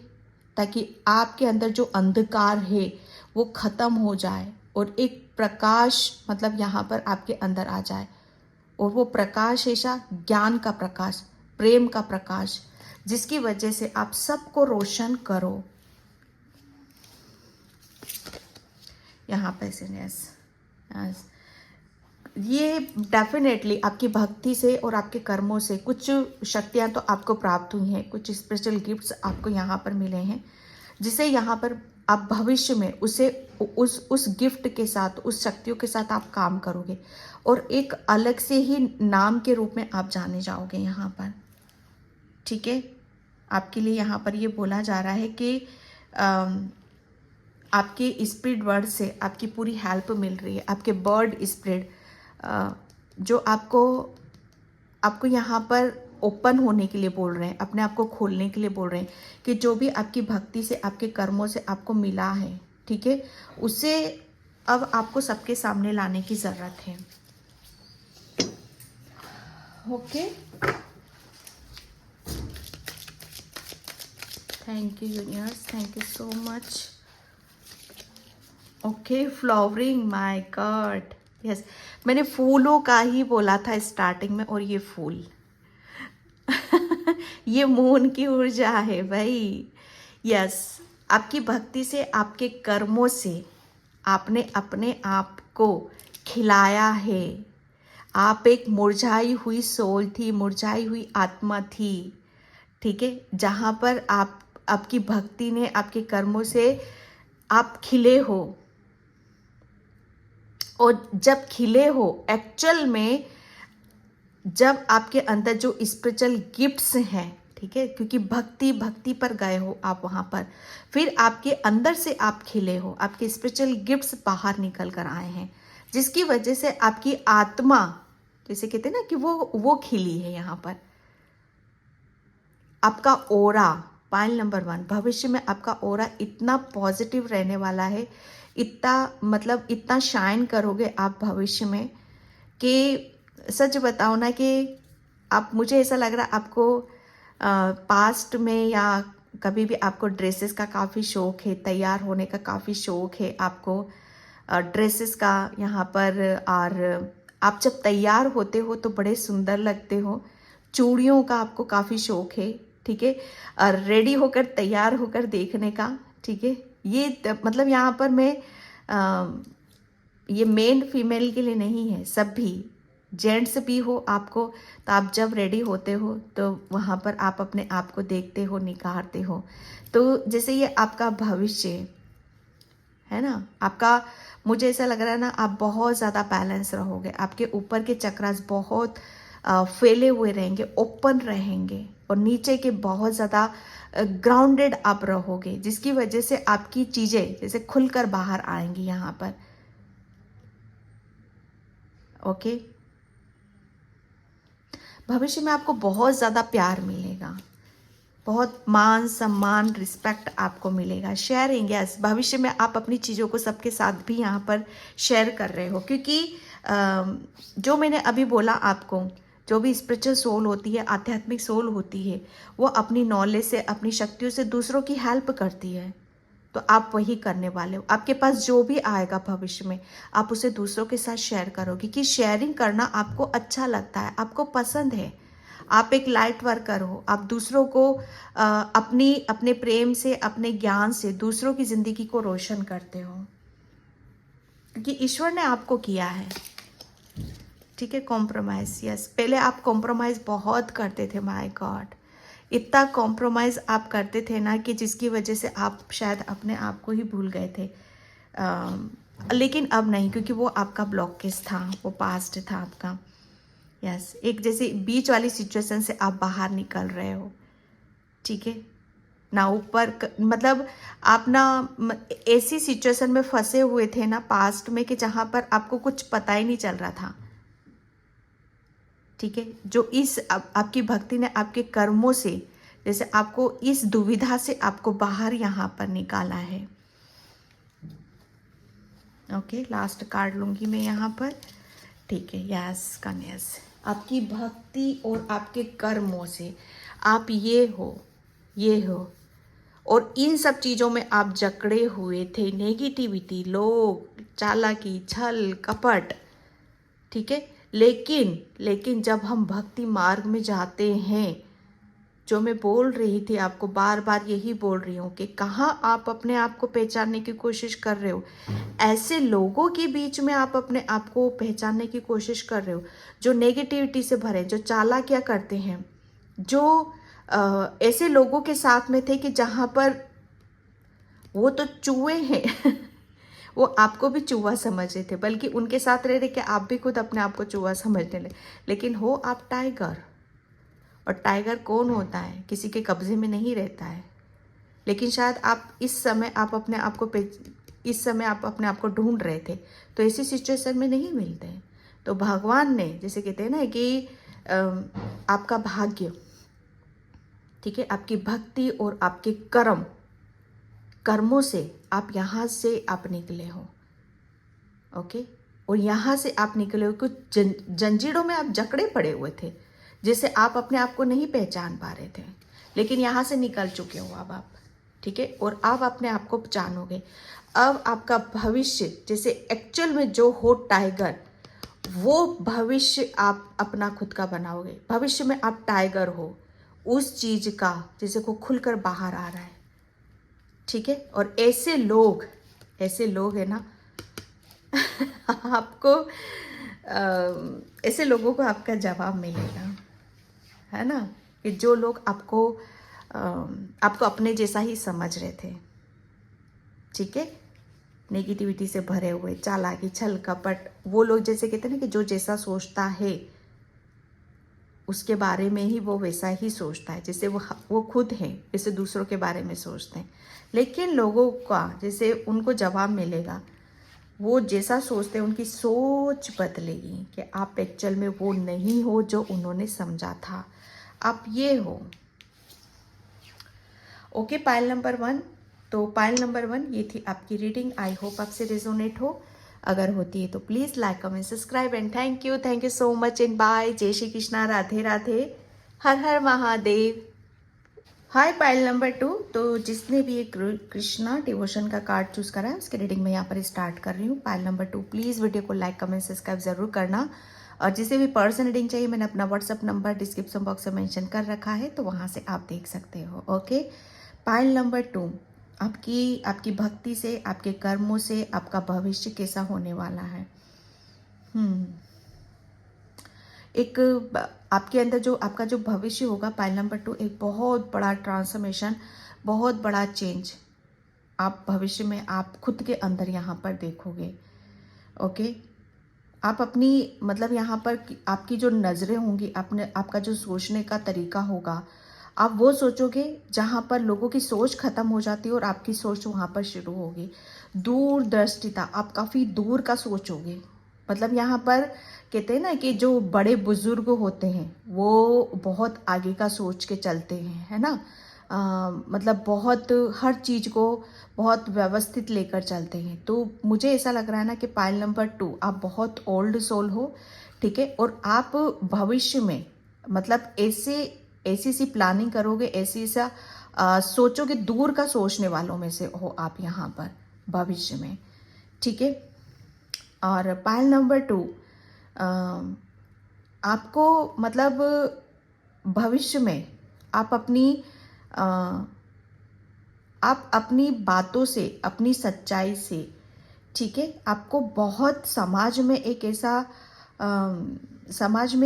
ताकि आपके अंदर जो अंधकार है वो खत्म हो जाए और एक प्रकाश मतलब यहाँ पर आपके अंदर आ जाए, और वो प्रकाश ऐसा ज्ञान का प्रकाश, प्रेम का प्रकाश, जिसकी वजह से आप सबको रोशन करो। यहाँ पे यस, ये डेफिनेटली आपकी भक्ति से और आपके कर्मों से कुछ शक्तियाँ तो आपको प्राप्त हुई हैं, कुछ स्पेशल गिफ्ट्स आपको यहाँ पर मिले हैं, जिसे यहाँ पर आप भविष्य में उसे उस गिफ्ट के साथ, उस शक्तियों के साथ आप काम करोगे और एक अलग से ही नाम के रूप में आप जाने जाओगे यहाँ पर, ठीक है। आपके लिए यहाँ पर ये बोला जा रहा है कि आपके स्पिरिट वर्ड से आपकी पूरी हेल्प मिल रही है, आपके बर्ड स्पिरिट जो आपको यहाँ पर ओपन होने के लिए बोल रहे हैं, अपने आप को खोलने के लिए बोल रहे हैं कि जो भी आपकी भक्ति से, आपके कर्मों से आपको मिला है, ठीक है, उसे अब आपको सबके सामने लाने की ज़रूरत है। Okay, thank you universe, thank you so much. Okay, flowering, my God, yes, मैंने फूलों का ही बोला था स्टार्टिंग में, और ये फूल ये मून की ऊर्जा है भाई। यस, आपकी भक्ति से, आपके कर्मों से आपने अपने आप को खिलाया है। आप एक मुरझाई हुई सोल थी, मुरझाई हुई आत्मा थी, ठीक है, जहाँ पर आपकी भक्ति ने, आपके कर्मों से आप खिले हो, और जब खिले हो एक्चुअल में, जब आपके अंदर जो स्पिरिचुअल गिफ्ट्स हैं, ठीक है, क्योंकि भक्ति पर गए हो आप वहाँ पर, फिर आपके अंदर से आप खिले हो, आपके स्पिरिचुअल गिफ्ट्स बाहर निकल कर आए हैं, जिसकी वजह से आपकी आत्मा, जैसे कहते हैं ना कि वो खिली है यहाँ पर। आपका ओरा, पॉइंट नंबर 1, भविष्य में आपका ओरा इतना पॉजिटिव रहने वाला है, इतना शाइन करोगे आप भविष्य में कि सच बताओ ना कि आप, मुझे ऐसा लग रहा है आपको पास्ट में या कभी भी आपको ड्रेसेस का काफ़ी शौक है, तैयार होने का काफ़ी शौक है आपको, ड्रेसेस का यहाँ पर, और आप जब तैयार होते हो तो बड़े सुंदर लगते हो, चूड़ियों का आपको काफ़ी शौक है, ठीक है, और रेडी होकर, तैयार होकर देखने का, ठीक है, ये मतलब यहाँ पर मैं ये मेन फीमेल के लिए नहीं है, सब भी, जेंट्स भी हो आपको, तो आप जब रेडी होते हो तो वहाँ पर आप अपने आप को देखते हो, निखारते हो, तो जैसे ये आपका भविष्य है ना, आपका, मुझे ऐसा लग रहा है ना, आप बहुत ज़्यादा बैलेंस रहोगे, आपके ऊपर के चक्रास बहुत फैले हुए रहेंगे, ओपन रहेंगे, और नीचे के बहुत ज़्यादा ग्राउंडेड आप रहोगे, जिसकी वजह से आपकी चीज़ें जैसे खुलकर बाहर आएंगी यहाँ पर। ओके, भविष्य में आपको बहुत ज़्यादा प्यार मिलेगा, बहुत मान सम्मान, रिस्पेक्ट आपको मिलेगा, शेयरिंग, यस, भविष्य में आप अपनी चीज़ों को सबके साथ भी यहाँ पर शेयर कर रहे हो, क्योंकि जो मैंने अभी बोला आपको, जो भी स्पिरिचुअल सोल होती है, आध्यात्मिक सोल होती है, वो अपनी नॉलेज से, अपनी शक्तियों से दूसरों की हेल्प करती है, तो आप वही करने वाले हो। आपके पास जो भी आएगा भविष्य में, आप उसे दूसरों के साथ शेयर करोगे, कि शेयरिंग करना आपको अच्छा लगता है, आपको पसंद है, आप एक लाइट वर्कर हो, आप दूसरों को अपने प्रेम से, अपने ज्ञान से दूसरों की जिंदगी को रोशन करते हो, क्योंकि ईश्वर ने आपको किया है, ठीक है। कॉम्प्रोमाइज, यस, पहले आप कॉम्प्रोमाइज बहुत करते थे, माय गॉड, इतना कॉम्प्रोमाइज़ आप करते थे ना कि जिसकी वजह से आप शायद अपने आप को ही भूल गए थे, लेकिन अब नहीं, क्योंकि वो आपका ब्लॉकेज था, वो पास्ट था आपका, यस, एक जैसे बीच वाली सिचुएशन से आप बाहर निकल रहे हो, ठीक है ना, ऊपर मतलब आप ना ऐसी सिचुएशन में फंसे हुए थे ना पास्ट में कि जहाँ पर आपको कुछ पता ही नहीं चल रहा था, ठीक है, जो इस आपकी भक्ति ने आपके कर्मों से जैसे आपको इस दुविधा से आपको बाहर यहाँ पर निकाला है। ओके, लास्ट कार्ड लूंगी मैं यहाँ पर। ठीक है, यस कन्यास, आपकी भक्ति और आपके कर्मों से आप ये हो और इन सब चीज़ों में आप जकड़े हुए थे। नेगेटिविटी, लोग, चालाकी, छल, कपट, ठीक है। लेकिन जब हम भक्ति मार्ग में जाते हैं, जो मैं बोल रही थी आपको, बार बार यही बोल रही हूँ कि कहाँ आप अपने आप को पहचानने की कोशिश कर रहे हो। ऐसे लोगों के बीच में आप अपने आप को पहचानने की कोशिश कर रहे हो जो नेगेटिविटी से भरे, जो चालाकियाँ करते हैं, जो ऐसे लोगों के साथ में थे कि जहाँ पर वो तो चूहे हैं वो आपको भी चूहा समझते थे, बल्कि उनके साथ रह रहे कि आप भी खुद अपने आप को चूहा समझने लगे। लेकिन हो आप टाइगर, और टाइगर कौन होता है? किसी के कब्जे में नहीं रहता है। लेकिन शायद आप इस समय आप अपने आप को ढूंढ रहे थे, तो ऐसी सिचुएशन में नहीं मिलते हैं। तो भगवान ने, जैसे कहते हैं ना कि आपका भाग्य, ठीक है, आपकी भक्ति और आपके कर्मों से आप यहाँ से आप निकले हो। ओके, और यहाँ से आप निकले हो, कुछ जंजीरों में आप जकड़े पड़े हुए थे, जिससे आप अपने आप को नहीं पहचान पा रहे थे। लेकिन यहाँ से निकल चुके हो अब आप, ठीक है, और आप अपने आप को पहचानोगे। अब आपका भविष्य, जैसे एक्चुअल में जो हो टाइगर, वो भविष्य आप अपना खुद का बनाओगे। भविष्य में आप टाइगर हो उस चीज का, जैसे को खुलकर बाहर आ रहा है, ठीक है। और ऐसे लोग है ना आपको ऐसे लोगों को आपका जवाब मिलेगा, है ना, कि जो लोग आपको अपने जैसा ही समझ रहे थे, ठीक है, नेगेटिविटी से भरे हुए, चालाकी, छल कपट, वो लोग जैसे कहते हैं ना कि जो जैसा सोचता है उसके बारे में ही वो वैसा ही सोचता है, जैसे वो खुद हैं जैसे दूसरों के बारे में सोचते हैं। लेकिन लोगों का जैसे उनको जवाब मिलेगा, वो जैसा सोचते हैं उनकी सोच बदलेगी कि आप एक्चुअल में वो नहीं हो जो उन्होंने समझा था, आप ये हो। Okay, pile number 1। तो पाइल नंबर 1 ये थी आपकी रीडिंग। आई होप आपसे रेजोनेट हो। अगर होती है तो please like comment subscribe and thank you so much and bye. जय Shri Krishna, Radhe Radhe, Har Har Mahadev. Hi pile number 2। तो जिसने भी एक कृष्णा डिवोशन का कार्ड चूज करा है उसकी रीडिंग मैं यहाँ पर स्टार्ट कर रही हूँ। पाइल नंबर 2, प्लीज़ वीडियो को लाइक कमेंट सब्सक्राइब जरूर करना। और जिसे भी पर्सन रीडिंग चाहिए मैंने अपना व्हाट्सअप नंबर डिस्क्रिप्शन बॉक्स में मेंशन कर रखा है, तो वहाँ से आप देख सकते हो। ओके, पाइल नंबर 2, आपकी भक्ति से, आपके कर्मों से आपका भविष्य कैसा होने वाला है। एक आपके अंदर जो आपका जो भविष्य होगा, पाइल नंबर 2, एक बहुत बड़ा ट्रांसफॉर्मेशन, बहुत बड़ा चेंज आप भविष्य में आप खुद के अंदर यहाँ पर देखोगे। ओके, आप अपनी मतलब यहाँ पर आपकी जो नज़रें होंगी, आपका जो सोचने का तरीका होगा, आप वो सोचोगे जहाँ पर लोगों की सोच खत्म हो जाती है और आपकी सोच वहाँ पर शुरू होगी। दूरदृष्टिता, आप काफ़ी दूर का सोचोगे। मतलब यहाँ पर कहते हैं ना कि जो बड़े बुजुर्ग होते हैं वो बहुत आगे का सोच के चलते हैं, है ना। मतलब बहुत हर चीज़ को बहुत व्यवस्थित लेकर चलते हैं। तो मुझे ऐसा लग रहा है ना कि पाइल नंबर 2 आप बहुत ओल्ड सोल हो, ठीक है, और आप भविष्य में मतलब ऐसी सी प्लानिंग करोगे, ऐसी सा सोचोगे, दूर का सोचने वालों में से हो आप यहाँ पर भविष्य में, ठीक है। और पाइल नंबर 2 आपको मतलब भविष्य में आप अपनी बातों से, अपनी सच्चाई से, ठीक है, आपको बहुत समाज में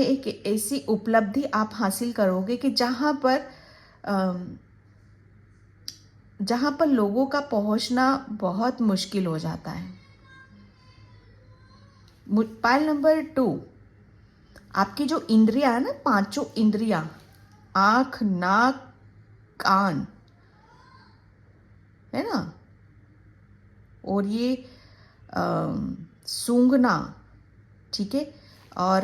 एक ऐसी उपलब्धि आप हासिल करोगे कि जहाँ पर लोगों का पहुंचना बहुत मुश्किल हो जाता है। पाइल नंबर 2 आपकी जो इंद्रियां है ना, 5 इंद्रियां, आंख, नाक, कान, है ना, और ये सूंघना, ठीक है, और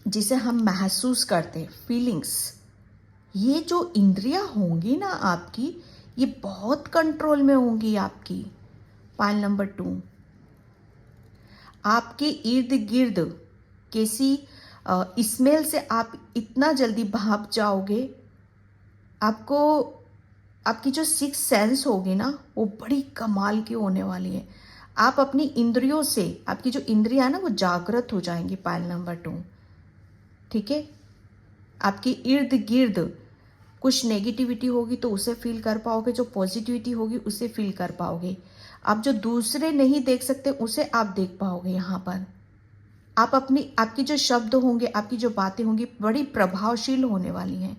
जिसे हम महसूस करते हैं, फीलिंग्स, ये जो इंद्रियां होंगी ना आपकी, ये बहुत कंट्रोल में होंगी आपकी। पॉइंट नंबर 2, आपके इर्द गिर्द कैसी स्मेल से आप इतना जल्दी भाप जाओगे, आपको आपकी जो सिक्स सेंस होगी ना वो बड़ी कमाल की होने वाली है। आप अपनी इंद्रियों से, आपकी जो इंद्रियां ना वो जागृत हो जाएंगी। पॉइंट नंबर 2, ठीक है। आपके इर्द गिर्द कुछ नेगेटिविटी होगी तो उसे फील कर पाओगे, जो पॉजिटिविटी होगी उसे फील कर पाओगे। आप जो दूसरे नहीं देख सकते उसे आप देख पाओगे। यहाँ पर आप आपकी जो शब्द होंगे, आपकी जो बातें होंगी बड़ी प्रभावशील होने वाली हैं।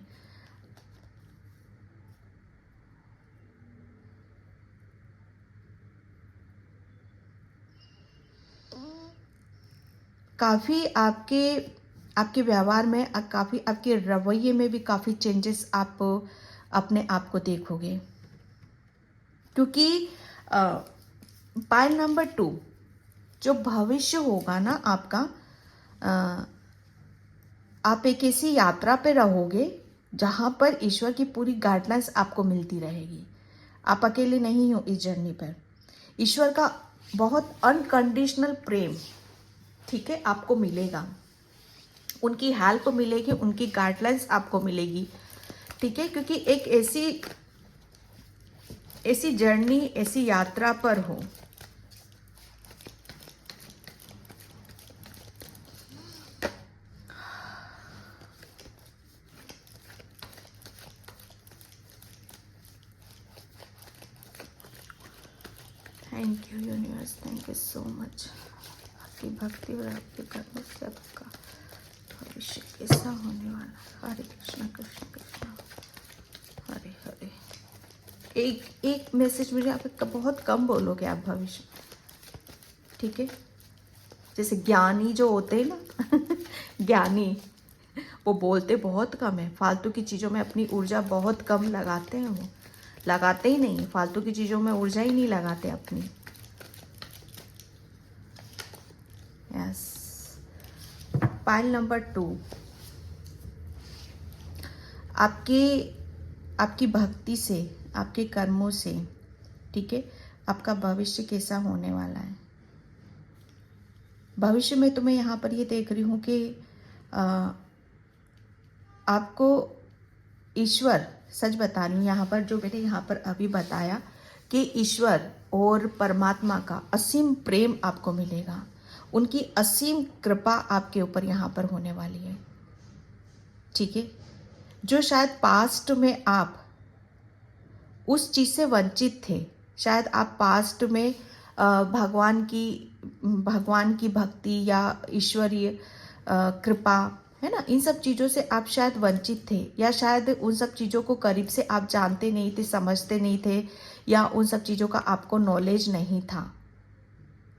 काफ़ी आपके आपके व्यवहार में काफ़ी आपके रवैये में भी काफ़ी चेंजेस आप अपने आप को देखोगे, क्योंकि पॉइंट नंबर 2, जो भविष्य होगा ना आपका, आप एक ऐसी यात्रा पे रहोगे जहाँ पर ईश्वर की पूरी गाइडलाइंस आपको मिलती रहेगी। आप अकेले नहीं हो इस जर्नी पर। ईश्वर का बहुत अनकंडीशनल प्रेम, ठीक है, आपको मिलेगा। उनकी हेल्प मिलेगी, उनकी गाइडलाइंस आपको मिलेगी, ठीक है, क्योंकि एक ऐसी जर्नी, ऐसी यात्रा पर हो। Thank you universe, thank you so much. आपकी भक्ति और आपके कर्म से आपका भविष्य कैसा होने वाला। हरे कृष्णा कृष्ण कृष्णा हरे हरे। एक मैसेज मुझे आप बहुत कम बोलोगे आप भविष्य, ठीक है। जैसे ज्ञानी जो होते हैं ना ज्ञानी, वो बोलते बहुत कम है। फालतू की चीज़ों में अपनी ऊर्जा बहुत कम लगाते हैं। वो लगाते ही नहीं, फालतू की चीज़ों में ऊर्जा ही नहीं लगाते अपनी। यस। पॉइंट नंबर 2, आपकी भक्ति से, आपके कर्मों से, ठीक है, आपका भविष्य कैसा होने वाला है। भविष्य में तो मैं यहाँ पर ये देख रही हूँ कि आपको ईश्वर, सच बता रही हूँ यहाँ पर, जो मैंने यहाँ पर अभी बताया कि ईश्वर और परमात्मा का असीम प्रेम आपको मिलेगा। उनकी असीम कृपा आपके ऊपर यहाँ पर होने वाली है, ठीक है। जो शायद पास्ट में आप उस चीज़ से वंचित थे, शायद आप पास्ट में भगवान की भक्ति या ईश्वरीय कृपा, है ना, इन सब चीज़ों से आप शायद वंचित थे, या शायद उन सब चीज़ों को करीब से आप जानते नहीं थे, समझते नहीं थे, या उन सब चीज़ों का आपको नॉलेज नहीं था,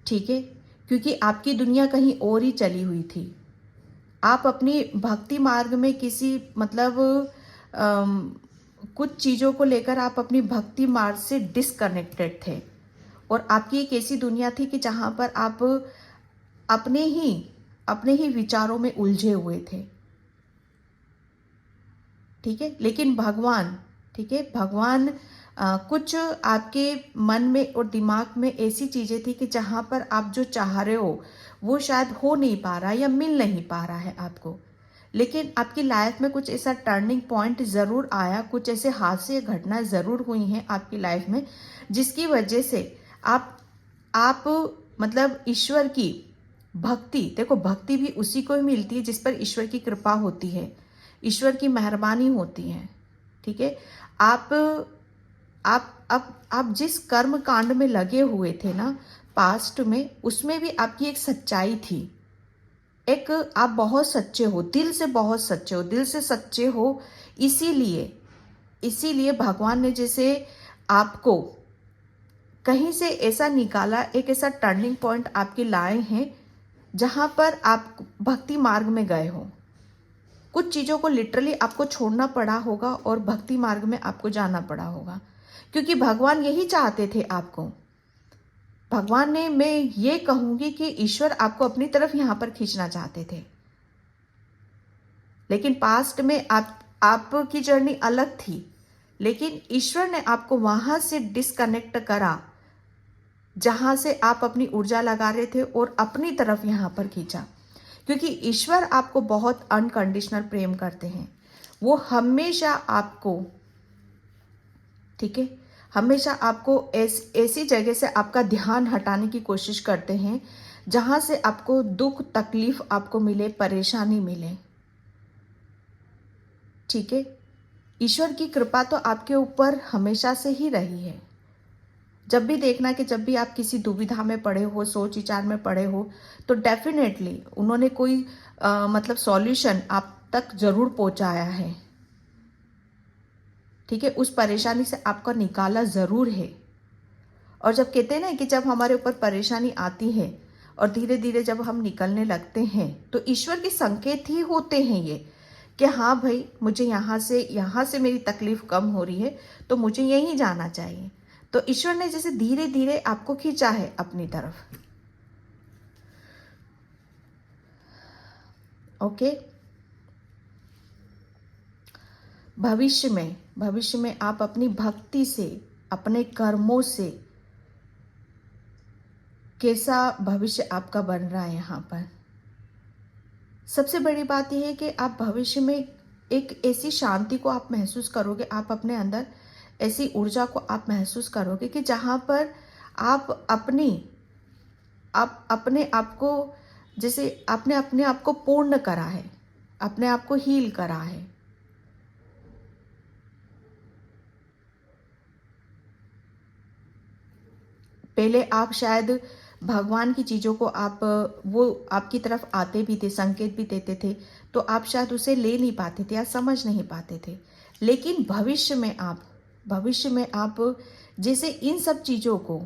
ठीक है, क्योंकि आपकी दुनिया कहीं और ही चली हुई थी। आप अपनी भक्ति मार्ग में किसी मतलब कुछ चीज़ों को लेकर आप अपनी भक्ति मार्ग से डिसकनेक्टेड थे, और आपकी एक ऐसी दुनिया थी कि जहाँ पर आप अपने ही विचारों में उलझे हुए थे, ठीक है। लेकिन भगवान, ठीक है, भगवान कुछ आपके मन में और दिमाग में ऐसी चीज़ें थी कि जहाँ पर आप जो चाह रहे हो वो शायद हो नहीं पा रहा या मिल नहीं पा रहा है आपको। लेकिन आपकी लाइफ में कुछ ऐसा टर्निंग पॉइंट ज़रूर आया, कुछ ऐसे हादसे घटना ज़रूर हुई हैं आपकी लाइफ में, जिसकी वजह से आप मतलब ईश्वर की भक्ति, देखो भक्ति भी उसी को ही मिलती है जिस पर ईश्वर की कृपा होती है, ईश्वर की मेहरबानी होती है, ठीक है। आप जिस कर्म कांड में लगे हुए थे ना पास्ट में, उसमें भी आपकी एक सच्चाई थी। एक आप बहुत सच्चे हो, दिल से बहुत सच्चे हो, दिल से सच्चे हो, इसीलिए भगवान ने जैसे आपको कहीं से ऐसा निकाला, एक ऐसा टर्निंग पॉइंट आपके लाए हैं जहां पर आप भक्ति मार्ग में गए हो। कुछ चीज़ों को लिटरली आपको छोड़ना पड़ा होगा और भक्ति मार्ग में आपको जाना पड़ा होगा, क्योंकि भगवान यही चाहते थे आपको। भगवान ने, मैं ये कहूंगी कि ईश्वर आपको अपनी तरफ यहां पर खींचना चाहते थे, लेकिन पास्ट में आपकी जर्नी अलग थी, लेकिन ईश्वर ने आपको वहां से डिस्कनेक्ट करा जहां से आप अपनी ऊर्जा लगा रहे थे और अपनी तरफ यहां पर खींचा। क्योंकि ईश्वर आपको बहुत अनकंडीशनल प्रेम करते हैं। वो हमेशा आपको, ठीक है, हमेशा आपको ऐसी जगह से आपका ध्यान हटाने की कोशिश करते हैं जहां से आपको दुख तकलीफ आपको मिले, परेशानी मिले। ठीक है, ईश्वर की कृपा तो आपके ऊपर हमेशा से ही रही है। जब भी देखना कि जब भी आप किसी दुविधा में पड़े हो, सोच विचार में पड़े हो, तो डेफिनेटली उन्होंने कोई मतलब सॉल्यूशन आप तक जरूर पहुंचाया है। ठीक है, उस परेशानी से आपका निकाला जरूर है। और जब कहते हैं ना कि जब हमारे ऊपर परेशानी आती है और धीरे धीरे जब हम निकलने लगते हैं, तो ईश्वर के संकेत ही होते हैं ये कि हाँ भाई, मुझे यहाँ से मेरी तकलीफ कम हो रही है, तो मुझे यहीं जाना चाहिए। तो ईश्वर ने जैसे धीरे धीरे आपको खींचा है अपनी तरफ। ओके, भविष्य में आप अपनी भक्ति से, अपने कर्मों से कैसा भविष्य आपका बन रहा है। यहाँ पर सबसे बड़ी बात यह है कि आप भविष्य में एक ऐसी शांति को आप महसूस करोगे, आप अपने अंदर ऐसी ऊर्जा को आप महसूस करोगे कि जहाँ पर आप अपने आप को, जैसे आपने अपने आप को पूर्ण करा है, अपने आप को हील करा है। पहले आप शायद भगवान की चीज़ों को वो आपकी तरफ आते भी थे, संकेत भी देते थे, तो आप शायद उसे ले नहीं पाते थे या समझ नहीं पाते थे। लेकिन भविष्य में आप जैसे इन सब चीज़ों को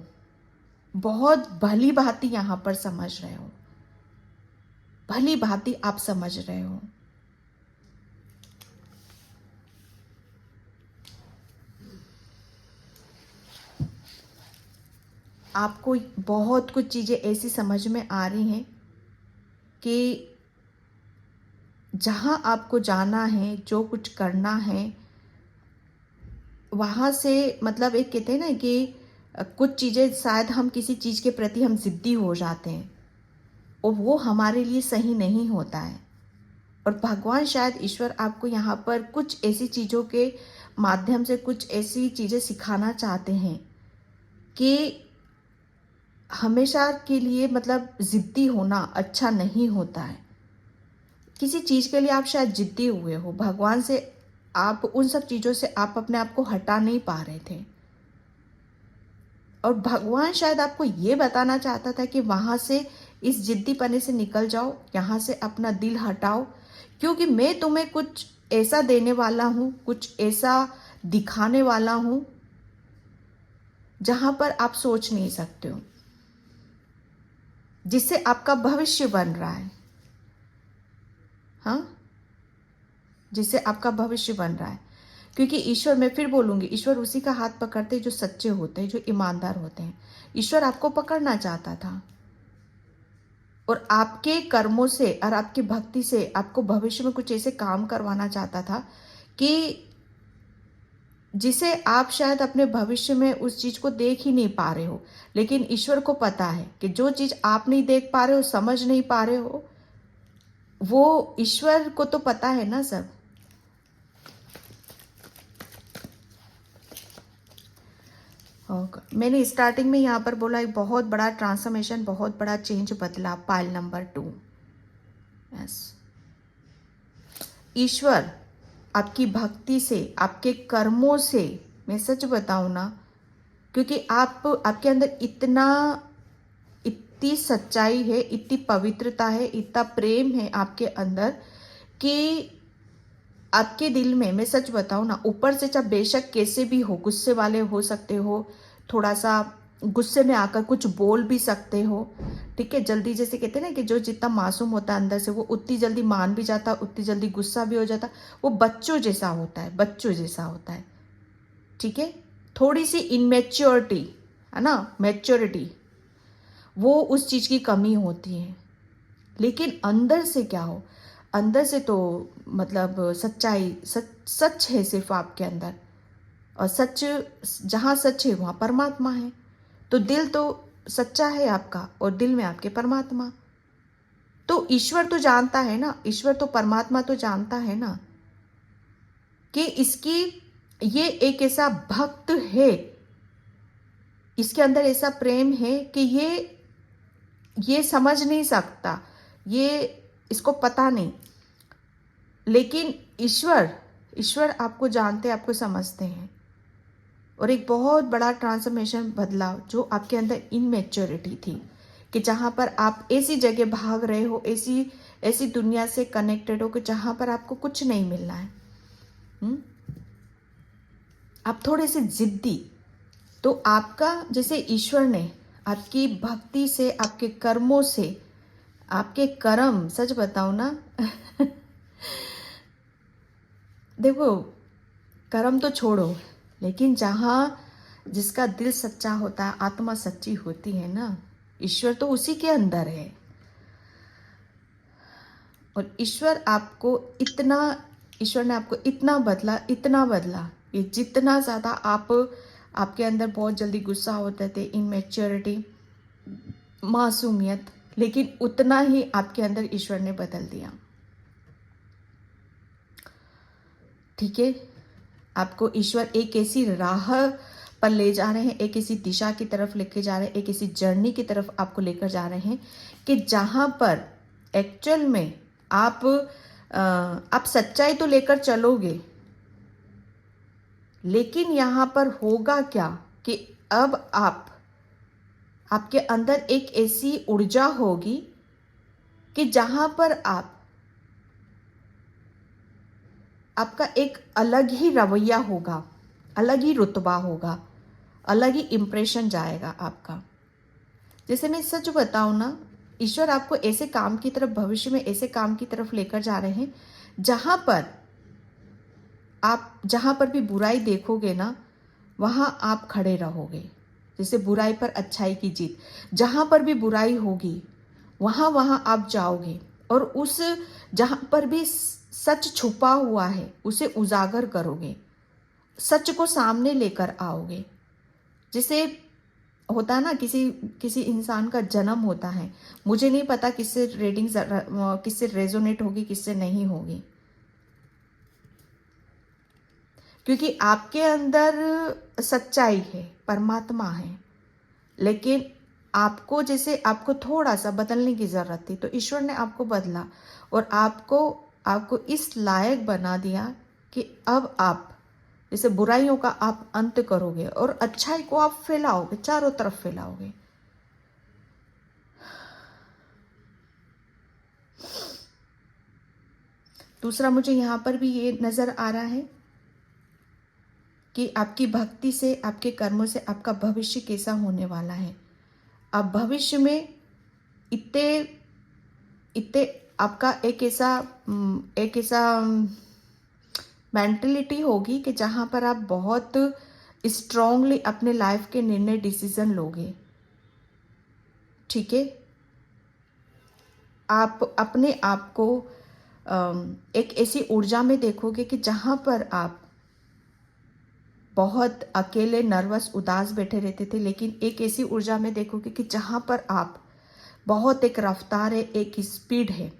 बहुत भली भांति यहाँ पर समझ रहे हो, भली भांति आप समझ रहे हो। आपको बहुत कुछ चीज़ें ऐसी समझ में आ रही हैं कि जहाँ आपको जाना है, जो कुछ करना है, वहाँ से मतलब एक कहते हैं ना कि कुछ चीज़ें शायद हम किसी चीज़ के प्रति हम ज़िद्दी हो जाते हैं और वो हमारे लिए सही नहीं होता है। और भगवान शायद ईश्वर आपको यहाँ पर कुछ ऐसी चीज़ों के माध्यम से कुछ ऐसी चीज़ें सिखाना चाहते हैं कि हमेशा के लिए मतलब ज़िद्दी होना अच्छा नहीं होता है। किसी चीज़ के लिए आप शायद ज़िद्दी हुए हो, भगवान से आप उन सब चीज़ों से आप अपने आप को हटा नहीं पा रहे थे, और भगवान शायद आपको ये बताना चाहता था कि वहाँ से, इस जिद्दीपने से निकल जाओ, यहाँ से अपना दिल हटाओ, क्योंकि मैं तुम्हें कुछ ऐसा देने वाला हूँ, कुछ ऐसा दिखाने वाला हूँ जहाँ पर आप सोच नहीं सकते हो, जिससे आपका भविष्य बन रहा है। हाँ, जिससे आपका भविष्य बन रहा है। क्योंकि ईश्वर, मैं फिर बोलूंगी, ईश्वर उसी का हाथ पकड़ते हैं जो सच्चे होते हैं, जो ईमानदार होते हैं। ईश्वर आपको पकड़ना चाहता था और आपके कर्मों से और आपकी भक्ति से आपको भविष्य में कुछ ऐसे काम करवाना चाहता था कि जिसे आप शायद अपने भविष्य में उस चीज को देख ही नहीं पा रहे हो। लेकिन ईश्वर को पता है कि जो चीज आप नहीं देख पा रहे हो, समझ नहीं पा रहे हो, वो ईश्वर को तो पता है ना सब। मैंने स्टार्टिंग में यहाँ पर बोला एक बहुत बड़ा ट्रांसफॉर्मेशन, बहुत बड़ा चेंज बदला, पाइल नंबर 2। यस, ईश्वर आपकी भक्ति से, आपके कर्मों से, मैं सच बताऊं ना, क्योंकि आपके अंदर इतनी सच्चाई है, इतनी पवित्रता है, इतना प्रेम है आपके अंदर कि आपके दिल में, मैं सच बताऊं ना, ऊपर से चाहे बेशक कैसे भी हो, गुस्से वाले हो सकते हो, थोड़ा सा गुस्से में आकर कुछ बोल भी सकते हो, ठीक है, जल्दी, जैसे कहते हैं ना कि जो जितना मासूम होता है अंदर से, वो उतनी जल्दी मान भी जाता है, उतनी जल्दी गुस्सा भी हो जाता है, वो बच्चों जैसा होता है, बच्चों जैसा होता है। ठीक है, थोड़ी सी इनमेच्योरिटी है ना, मैच्योरिटी, वो उस चीज की कमी होती है। लेकिन अंदर से क्या हो, अंदर से तो मतलब सच्चाई सच है सिर्फ आपके अंदर, और सच जहाँ सच है वहाँ परमात्मा है। तो दिल तो सच्चा है आपका और दिल में आपके परमात्मा। तो ईश्वर तो जानता है ना, ईश्वर तो परमात्मा तो जानता है ना कि इसकी ये एक ऐसा भक्त है, इसके अंदर ऐसा प्रेम है कि ये समझ नहीं सकता, ये इसको पता नहीं, लेकिन ईश्वर ईश्वर आपको जानते, आपको समझते हैं। और एक बहुत बड़ा ट्रांसफॉर्मेशन बदलाव जो आपके अंदर इनमेच्योरिटी थी, कि जहाँ पर आप ऐसी जगह भाग रहे हो, ऐसी ऐसी दुनिया से कनेक्टेड हो कि जहाँ पर आपको कुछ नहीं मिलना है। आप थोड़े से जिद्दी, तो आपका जैसे ईश्वर ने आपकी भक्ति से, आपके कर्मों से, आपके कर्म, सच बताओ ना देखो कर्म तो छोड़ो, लेकिन जहाँ जिसका दिल सच्चा होता है, आत्मा सच्ची होती है ना, ईश्वर तो उसी के अंदर है। और ईश्वर ने आपको इतना बदला, इतना बदला, ये जितना ज़्यादा आपके अंदर बहुत जल्दी गुस्सा होते थे, इनमेच्योरिटी, मासूमियत, लेकिन उतना ही आपके अंदर ईश्वर ने बदल दिया। ठीक है, आपको ईश्वर एक ऐसी राह पर ले जा रहे हैं, एक ऐसी दिशा की तरफ लेके जा रहे हैं, एक ऐसी जर्नी की तरफ आपको लेकर जा रहे हैं कि जहां पर एक्चुअल में आप सच्चाई तो लेकर चलोगे, लेकिन यहां पर होगा क्या कि अब आपके अंदर एक ऐसी ऊर्जा होगी कि जहां पर आपका एक अलग ही रवैया होगा, अलग ही रुतबा होगा, अलग ही इंप्रेशन जाएगा आपका। जैसे मैं सच बताऊं ना, ईश्वर आपको ऐसे काम की तरफ, भविष्य में ऐसे काम की तरफ लेकर जा रहे हैं जहां पर भी बुराई देखोगे ना, वहां आप खड़े रहोगे। जैसे बुराई पर अच्छाई की जीत, जहां पर भी बुराई होगी वहां आप जाओगे, और उस जहां पर भी सच छुपा हुआ है उसे उजागर करोगे, सच को सामने लेकर आओगे। जैसे होता है ना, किसी इंसान का जन्म होता है, मुझे नहीं पता किससे किससे रेजोनेट होगी, किससे नहीं होगी, क्योंकि आपके अंदर सच्चाई है, परमात्मा है, लेकिन आपको थोड़ा सा बदलने की जरूरत थी। तो ईश्वर ने आपको बदला और आपको इस लायक बना दिया कि अब आप जैसे बुराइयों का आप अंत करोगे और अच्छाई को आप फैलाओगे, चारों तरफ फैलाओगे। दूसरा, मुझे यहां पर भी ये नजर आ रहा है कि आपकी भक्ति से, आपके कर्मों से आपका भविष्य कैसा होने वाला है। आप भविष्य में इतने इतने आपका एक ऐसा मेंटलिटी होगी कि जहां पर आप बहुत स्ट्रांगली अपने लाइफ के निर्णय, डिसीजन लोगे। ठीक है, आप अपने आप को एक ऐसी ऊर्जा में देखोगे कि जहां पर आप बहुत अकेले, नर्वस, उदास बैठे रहते थे, लेकिन एक ऐसी ऊर्जा में देखोगे कि जहां पर आप बहुत एक रफ्तार है, एक स्पीड है।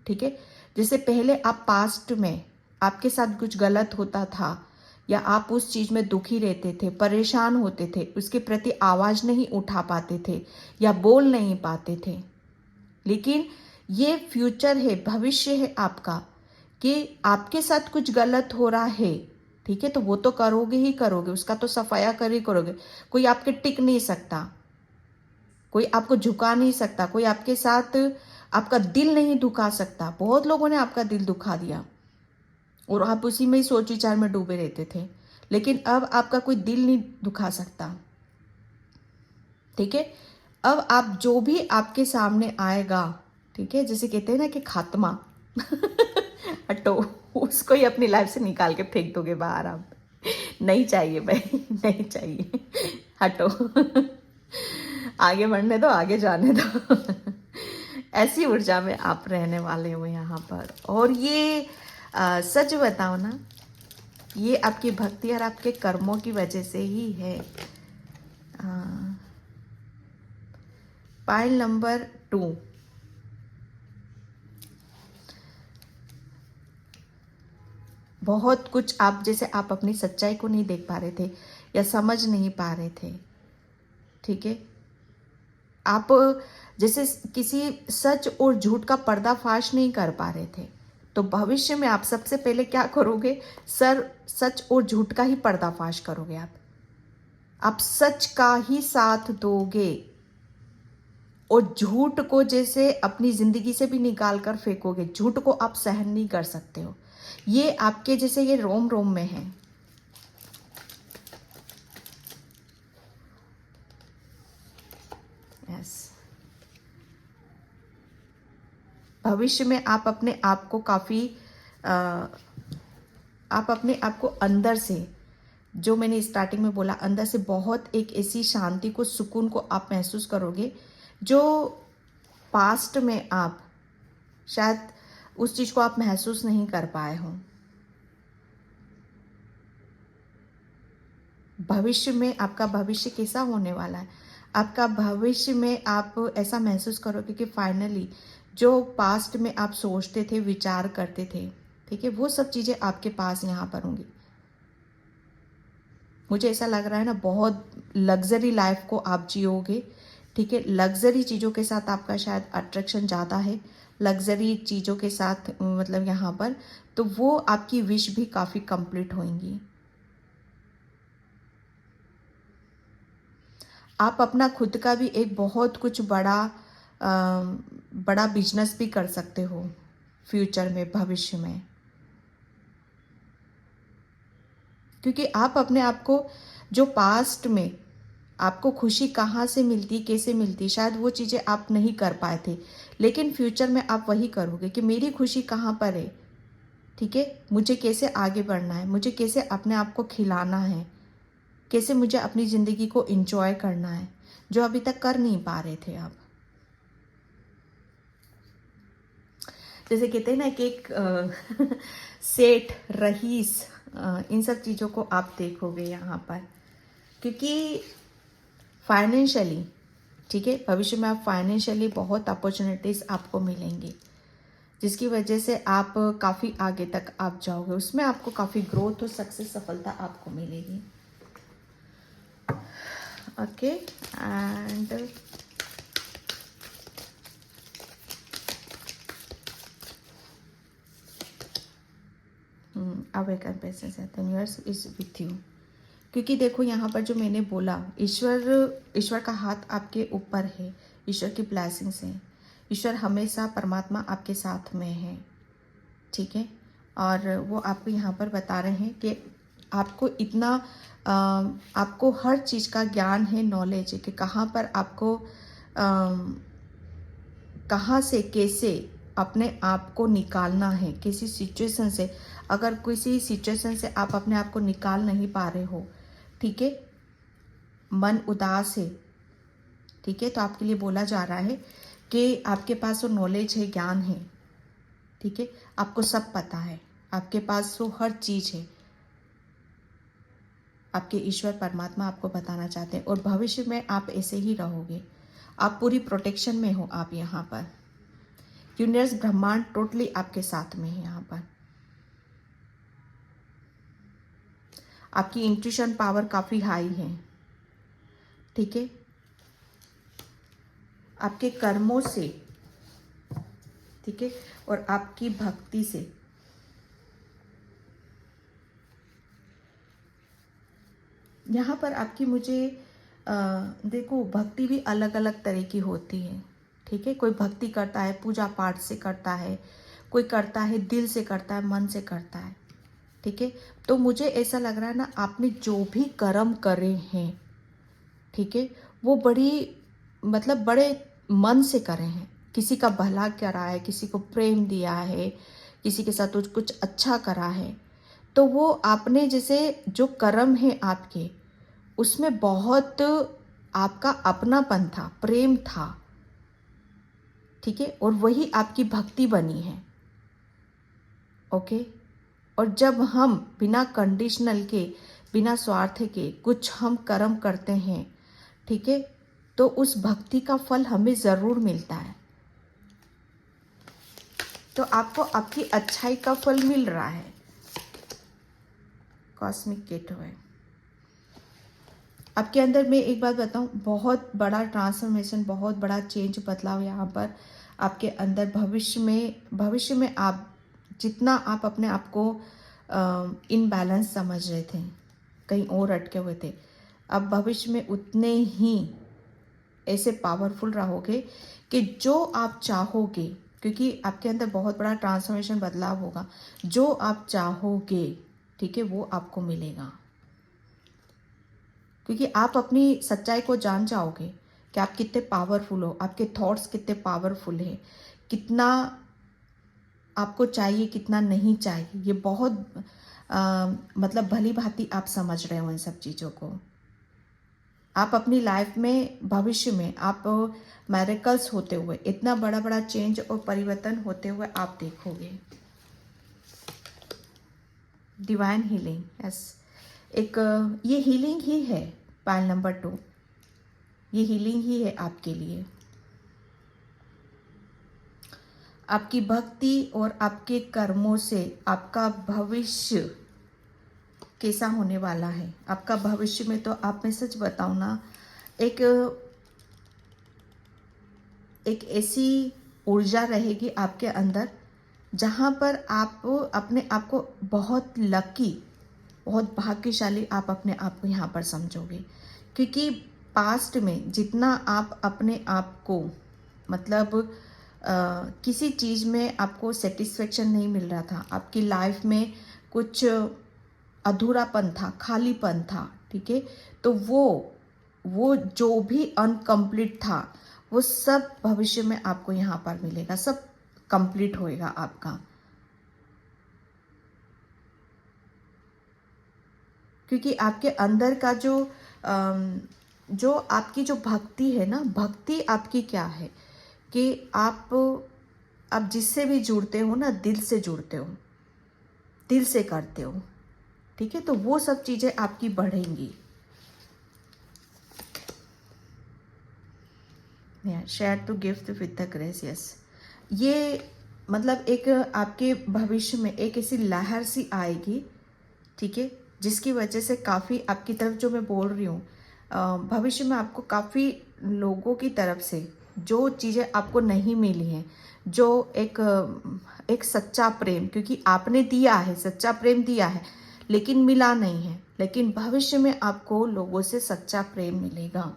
ठीक है, जैसे पहले आप पास्ट में आपके साथ कुछ गलत होता था या आप उस चीज में दुखी रहते थे, परेशान होते थे, उसके प्रति आवाज नहीं उठा पाते थे या बोल नहीं पाते थे, लेकिन ये फ्यूचर है, भविष्य है आपका, कि आपके साथ कुछ गलत हो रहा है, ठीक है, तो वो तो करोगे ही करोगे, उसका तो सफाया कर ही करोगे। कोई आपके टिक नहीं सकता, कोई आपको झुका नहीं सकता, कोई आपके साथ आपका दिल नहीं दुखा सकता। बहुत लोगों ने आपका दिल दुखा दिया और आप उसी में ही सोच विचार में डूबे रहते थे, लेकिन अब आपका कोई दिल नहीं दुखा सकता। ठीक है, अब आप जो भी आपके सामने आएगा, ठीक है, जैसे कहते हैं ना कि खात्मा हटो, उसको ही अपनी लाइफ से निकाल के फेंक दोगे बाहर। आप नहीं चाहिए भाई, नहीं चाहिए, हटो, आगे बढ़ने दो, आगे जाने दो। ऐसी ऊर्जा में आप रहने वाले हो यहाँ पर। और ये सच बताओ ना, ये आपकी भक्ति और आपके कर्मों की वजह से ही है। पाइल नंबर 2, बहुत कुछ आप जैसे आप अपनी सच्चाई को नहीं देख पा रहे थे या समझ नहीं पा रहे थे, ठीक है। आप जैसे किसी सच और झूठ का पर्दाफाश नहीं कर पा रहे थे, तो भविष्य में आप सबसे पहले क्या करोगे? सच और झूठ का ही पर्दाफाश करोगे। आप सच का ही साथ दोगे और झूठ को जैसे अपनी जिंदगी से भी निकाल कर फेंकोगे। झूठ को आप सहन नहीं कर सकते हो। ये आपके जैसे ये रोम रोम में है। यस, भविष्य में आप अपने आप को काफी आप अपने आप को अंदर से, जो मैंने स्टार्टिंग में बोला, अंदर से बहुत एक ऐसी शांति को, सुकून को आप महसूस करोगे जो पास्ट में आप शायद उस चीज को आप महसूस नहीं कर पाए हो। भविष्य में आपका भविष्य कैसा होने वाला है? आपका भविष्य में आप ऐसा महसूस करोगे कि फाइनली जो पास्ट में आप सोचते थे, विचार करते थे, ठीक है, वो सब चीजें आपके पास यहाँ पर होंगी। मुझे ऐसा लग रहा है ना, बहुत लग्जरी लाइफ को आप जियोगे, ठीक है। लग्जरी चीज़ों के साथ आपका शायद अट्रैक्शन ज़्यादा है, लग्जरी चीज़ों के साथ मतलब यहाँ पर, तो वो आपकी विश भी काफ़ी कंप्लीट होंगी। आप अपना खुद का भी एक बहुत कुछ बड़ा बिजनेस भी कर सकते हो फ्यूचर में, भविष्य में, क्योंकि आप अपने आप को, जो पास्ट में आपको खुशी कहाँ से मिलती, कैसे मिलती, शायद वो चीज़ें आप नहीं कर पाए थे, लेकिन फ्यूचर में आप वही करोगे कि मेरी खुशी कहाँ पर है, ठीक है, मुझे कैसे आगे बढ़ना है, मुझे कैसे अपने आप को खिलाना है, कैसे मुझे अपनी ज़िंदगी को एंजॉय करना है, जो अभी तक कर नहीं पा रहे थे आप। जैसे कहते हैं ना कि एक सेठ, रईस, इन सब चीज़ों को आप देखोगे यहाँ पर, क्योंकि फाइनेंशियली, ठीक है, भविष्य में आप फाइनेंशियली बहुत अपॉर्चुनिटीज़ आपको मिलेंगी, जिसकी वजह से आप काफ़ी आगे तक आप जाओगे। उसमें आपको काफ़ी ग्रोथ और सक्सेस, सफलता आपको मिलेगी। ओके, एंड अवेकन पेशेंस है, यूनिवर्स इज विथ यू। क्योंकि देखो यहाँ पर जो मैंने बोला, ईश्वर का हाथ आपके ऊपर है, ईश्वर की ब्लेसिंग्स हैं, ईश्वर हमेशा, परमात्मा आपके साथ में है, ठीक है। और वो आपको यहाँ पर बता रहे हैं कि आपको इतना आपको हर चीज़ का ज्ञान है, नॉलेज है कि कहाँ पर आपको कहाँ से कैसे अपने आप को निकालना है, किसी सिचुएशन से। अगर किसी सिचुएशन से आप अपने आप को निकाल नहीं पा रहे हो, ठीक है, मन उदास है, ठीक है, तो आपके लिए बोला जा रहा है कि आपके पास वो नॉलेज है, ज्ञान है, ठीक है, आपको सब पता है, आपके पास वो हर चीज़ है। आपके ईश्वर परमात्मा आपको बताना चाहते हैं, और भविष्य में आप ऐसे ही रहोगे, आप पूरी प्रोटेक्शन में हो। आप यहाँ पर यूनिवर्स, ब्रह्मांड टोटली आपके साथ में है। यहाँ पर आपकी इंट्यूशन पावर काफ़ी हाई है, ठीक है, आपके कर्मों से, ठीक है, और आपकी भक्ति से। यहाँ पर आपकी, मुझे देखो, भक्ति भी अलग अलग तरह की होती है, ठीक है। कोई भक्ति करता है पूजा पाठ से करता है, कोई करता है दिल से करता है, मन से करता है, ठीक है। तो मुझे ऐसा लग रहा है ना, आपने जो भी कर्म करे हैं, ठीक है, वो मतलब बड़े मन से करे हैं। किसी का भला करा है, किसी को प्रेम दिया है, किसी के साथ कुछ अच्छा करा है, तो वो आपने जैसे जो कर्म है आपके, उसमें बहुत आपका अपनापन था, प्रेम था, ठीक है, और वही आपकी भक्ति बनी है। ओके। और जब हम बिना कंडीशनल के, बिना स्वार्थ के कुछ हम कर्म करते हैं, ठीक है, तो उस भक्ति का फल हमें ज़रूर मिलता है। तो आपको आपकी अच्छाई का फल मिल रहा है। कॉस्मिक गेट है आपके अंदर। मैं एक बात बताऊं, बहुत बड़ा ट्रांसफॉर्मेशन, बहुत बड़ा चेंज, बदलाव यहाँ पर आपके अंदर भविष्य में आप जितना आप अपने आप को इनबैलेंस समझ रहे थे, कहीं और अटके हुए थे, अब भविष्य में उतने ही ऐसे पावरफुल रहोगे कि जो आप चाहोगे, क्योंकि आपके अंदर बहुत बड़ा ट्रांसफॉर्मेशन, बदलाव होगा। जो आप चाहोगे, ठीक है, वो आपको मिलेगा, क्योंकि आप अपनी सच्चाई को जान जाओगे कि आप कितने पावरफुल हो, आपके थॉट्स कितने पावरफुल है, कितना आपको चाहिए, कितना नहीं चाहिए, ये बहुत मतलब भली भांति आप समझ रहे हो इन सब चीज़ों को। आप अपनी लाइफ में, भविष्य में आप मैरिकल्स होते हुए, इतना बड़ा बड़ा चेंज और परिवर्तन होते हुए आप देखोगे। डिवाइन हीलिंग, यस, एक ये हीलिंग ही है। पाइल नंबर 2, ये हीलिंग ही है आपके लिए। आपकी भक्ति और आपके कर्मों से आपका भविष्य कैसा होने वाला है। आपका भविष्य में तो आप, मैं सच बताऊं ना, एक ऐसी ऊर्जा रहेगी आपके अंदर जहाँ पर आप अपने आप को बहुत लकी, बहुत भाग्यशाली आप अपने आप को यहाँ पर समझोगे। क्योंकि पास्ट में जितना आप अपने आप को मतलब किसी चीज़ में आपको सेटिस्फेक्शन नहीं मिल रहा था, आपकी लाइफ में कुछ अधूरापन था, खालीपन था, ठीक है, तो वो जो भी अनकम्प्लीट था, वो सब भविष्य में आपको यहाँ पर मिलेगा, सब कंप्लीट होएगा आपका। क्योंकि आपके अंदर का जो आपकी जो भक्ति है ना, भक्ति आपकी क्या है कि आप जिससे भी जुड़ते हो ना, दिल से जुड़ते हो, दिल से करते हो, ठीक है, तो वो सब चीज़ें आपकी बढ़ेंगी। Share to gift with the grace, yes, ये मतलब एक आपके भविष्य में एक ऐसी लहर सी आएगी, ठीक है, जिसकी वजह से काफ़ी आपकी तरफ, जो मैं बोल रही हूँ, भविष्य में आपको काफ़ी लोगों की तरफ से जो चीज़ें आपको नहीं मिली हैं, जो एक सच्चा प्रेम, क्योंकि आपने दिया है, सच्चा प्रेम दिया है, लेकिन मिला नहीं है, लेकिन भविष्य में आपको लोगों से सच्चा प्रेम मिलेगा।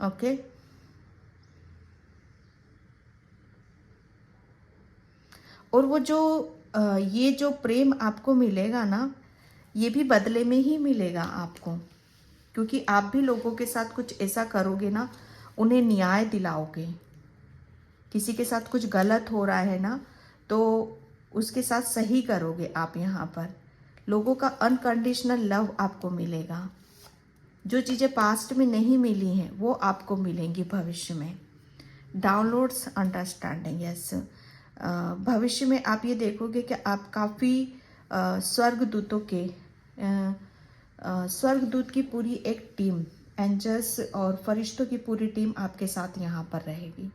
ओके। और वो जो ये जो प्रेम आपको मिलेगा ना, ये भी बदले में ही मिलेगा आपको, क्योंकि आप भी लोगों के साथ कुछ ऐसा करोगे ना, उन्हें न्याय दिलाओगे। किसी के साथ कुछ गलत हो रहा है ना, तो उसके साथ सही करोगे आप। यहाँ पर लोगों का अनकंडीशनल लव आपको मिलेगा। जो चीज़ें पास्ट में नहीं मिली हैं वो आपको मिलेंगी भविष्य में। डाउनलोड्स अंडरस्टैंडिंग, यस, भविष्य में आप ये देखोगे कि आप काफ़ी स्वर्गदूतों के स्वर्गदूत की पूरी एक टीम, एंजल्स और फरिश्तों की पूरी टीम आपके साथ यहाँ पर रहेगी,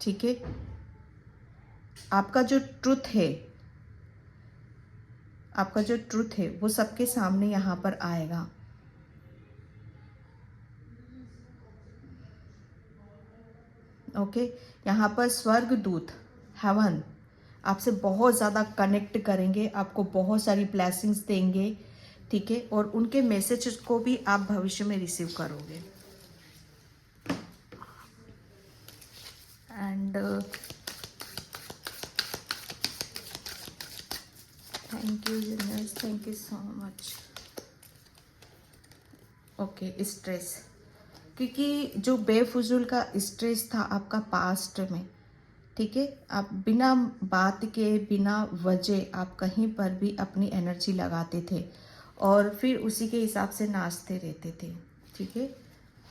ठीक है। आपका जो ट्रुथ है, आपका जो ट्रुथ है वो सबके सामने यहाँ पर आएगा। ओके, यहाँ पर स्वर्गदूत, हेवन, आपसे बहुत ज़्यादा कनेक्ट करेंगे, आपको बहुत सारी ब्लेसिंग्स देंगे, ठीक है, और उनके मैसेज को भी आप भविष्य में रिसीव करोगे। And thank you universe, thank you so much. Okay, stress, क्योंकि जो बेफजूल का स्ट्रेस था आपका पास्ट में, ठीक है, आप बिना बात के, बिना वजह आप कहीं पर भी अपनी एनर्जी लगाते थे और फिर उसी के हिसाब से नाचते रहते थे, ठीक है।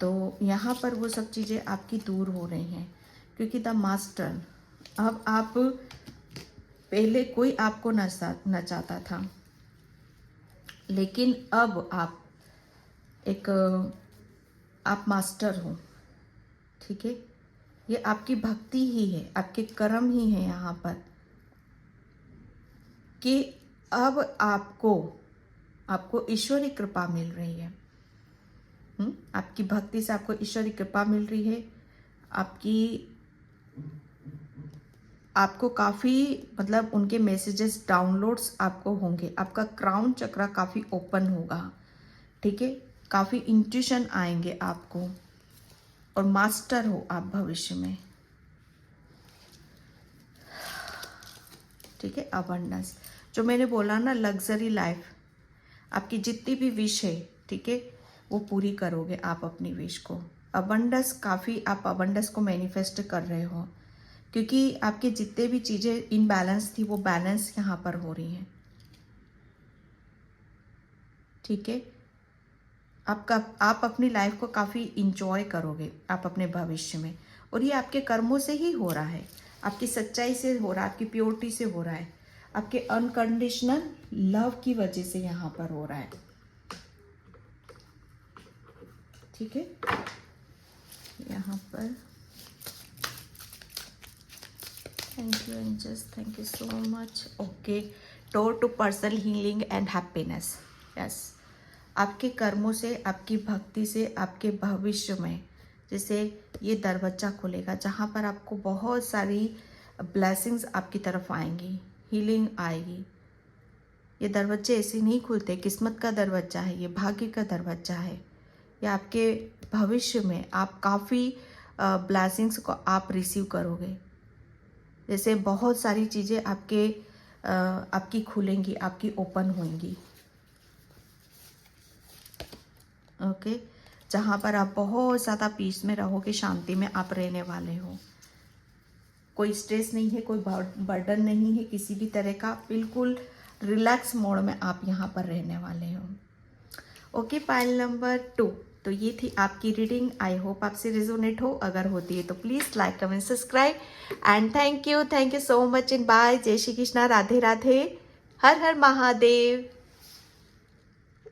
तो यहाँ पर वो सब चीज़ें आपकी दूर हो रही हैं, क्योंकि द मास्टर, अब आप, पहले कोई आपको न चाहता था, लेकिन अब आप एक, आप मास्टर हो, ठीक है। ये आपकी भक्ति ही है, आपके कर्म ही है यहाँ पर, कि अब आपको ईश्वरी कृपा मिल रही है। आपकी भक्ति से आपको ईश्वरी कृपा मिल रही है। आपको काफ़ी, मतलब उनके मैसेजेस, डाउनलोड्स आपको होंगे। आपका क्राउन चक्र काफ़ी ओपन होगा, ठीक है। काफ़ी इंट्यूशन आएंगे आपको, और मास्टर हो आप भविष्य में, ठीक है। अबंडेंस, जो मैंने बोला ना, लग्जरी लाइफ, आपकी जितनी भी विश है, ठीक है, वो पूरी करोगे आप अपनी विश को। अबंडेंस, काफ़ी आप अबंडेंस को मैनिफेस्ट कर रहे हो, क्योंकि आपके जितने भी चीज़ें इनबैलेंस थी, वो बैलेंस यहाँ पर हो रही हैं, ठीक है। आप अपनी लाइफ को काफ़ी इंजॉय करोगे आप अपने भविष्य में, और ये आपके कर्मों से ही हो रहा है, आपकी सच्चाई से हो रहा है, आपकी प्योरिटी से हो रहा है, आपके अनकंडीशनल लव की वजह से यहाँ पर हो रहा है, ठीक है। यहाँ पर thank you angels, thank you so much. Okay, door to personal healing and happiness, yes. आपके कर्मों से, आपकी भक्ति से, आपके भविष्य में जैसे ये दरवाज़ा खुलेगा, जहाँ पर आपको बहुत सारी ब्लेसिंग्स आपकी तरफ आएंगी, हीलिंग आएगी। ये दरवाजे ऐसे नहीं खुलते, किस्मत का दरवाज़ा है, ये भाग्य का दरवाज़ा है। ये आपके भविष्य में आप काफ़ी ब्लेसिंग्स को आप रिसीव करोगे। जैसे बहुत सारी चीज़ें आपकी खुलेंगी, आपकी ओपन होंगी, ओके। जहाँ पर आप बहुत ज़्यादा पीस में रहोगे, शांति में आप रहने वाले हो। कोई स्ट्रेस नहीं है, कोई बर्डन नहीं है किसी भी तरह का, बिल्कुल रिलैक्स मोड में आप यहाँ पर रहने वाले हो। ओके, पाइल नंबर 2, तो ये थी आपकी रीडिंग। आई होप आपसे रिजोनेट हो, अगर होती है तो please like, comment, subscribe and thank you so much in by. जय श्री कृष्णा, राधे राधे, हर हर महादेव।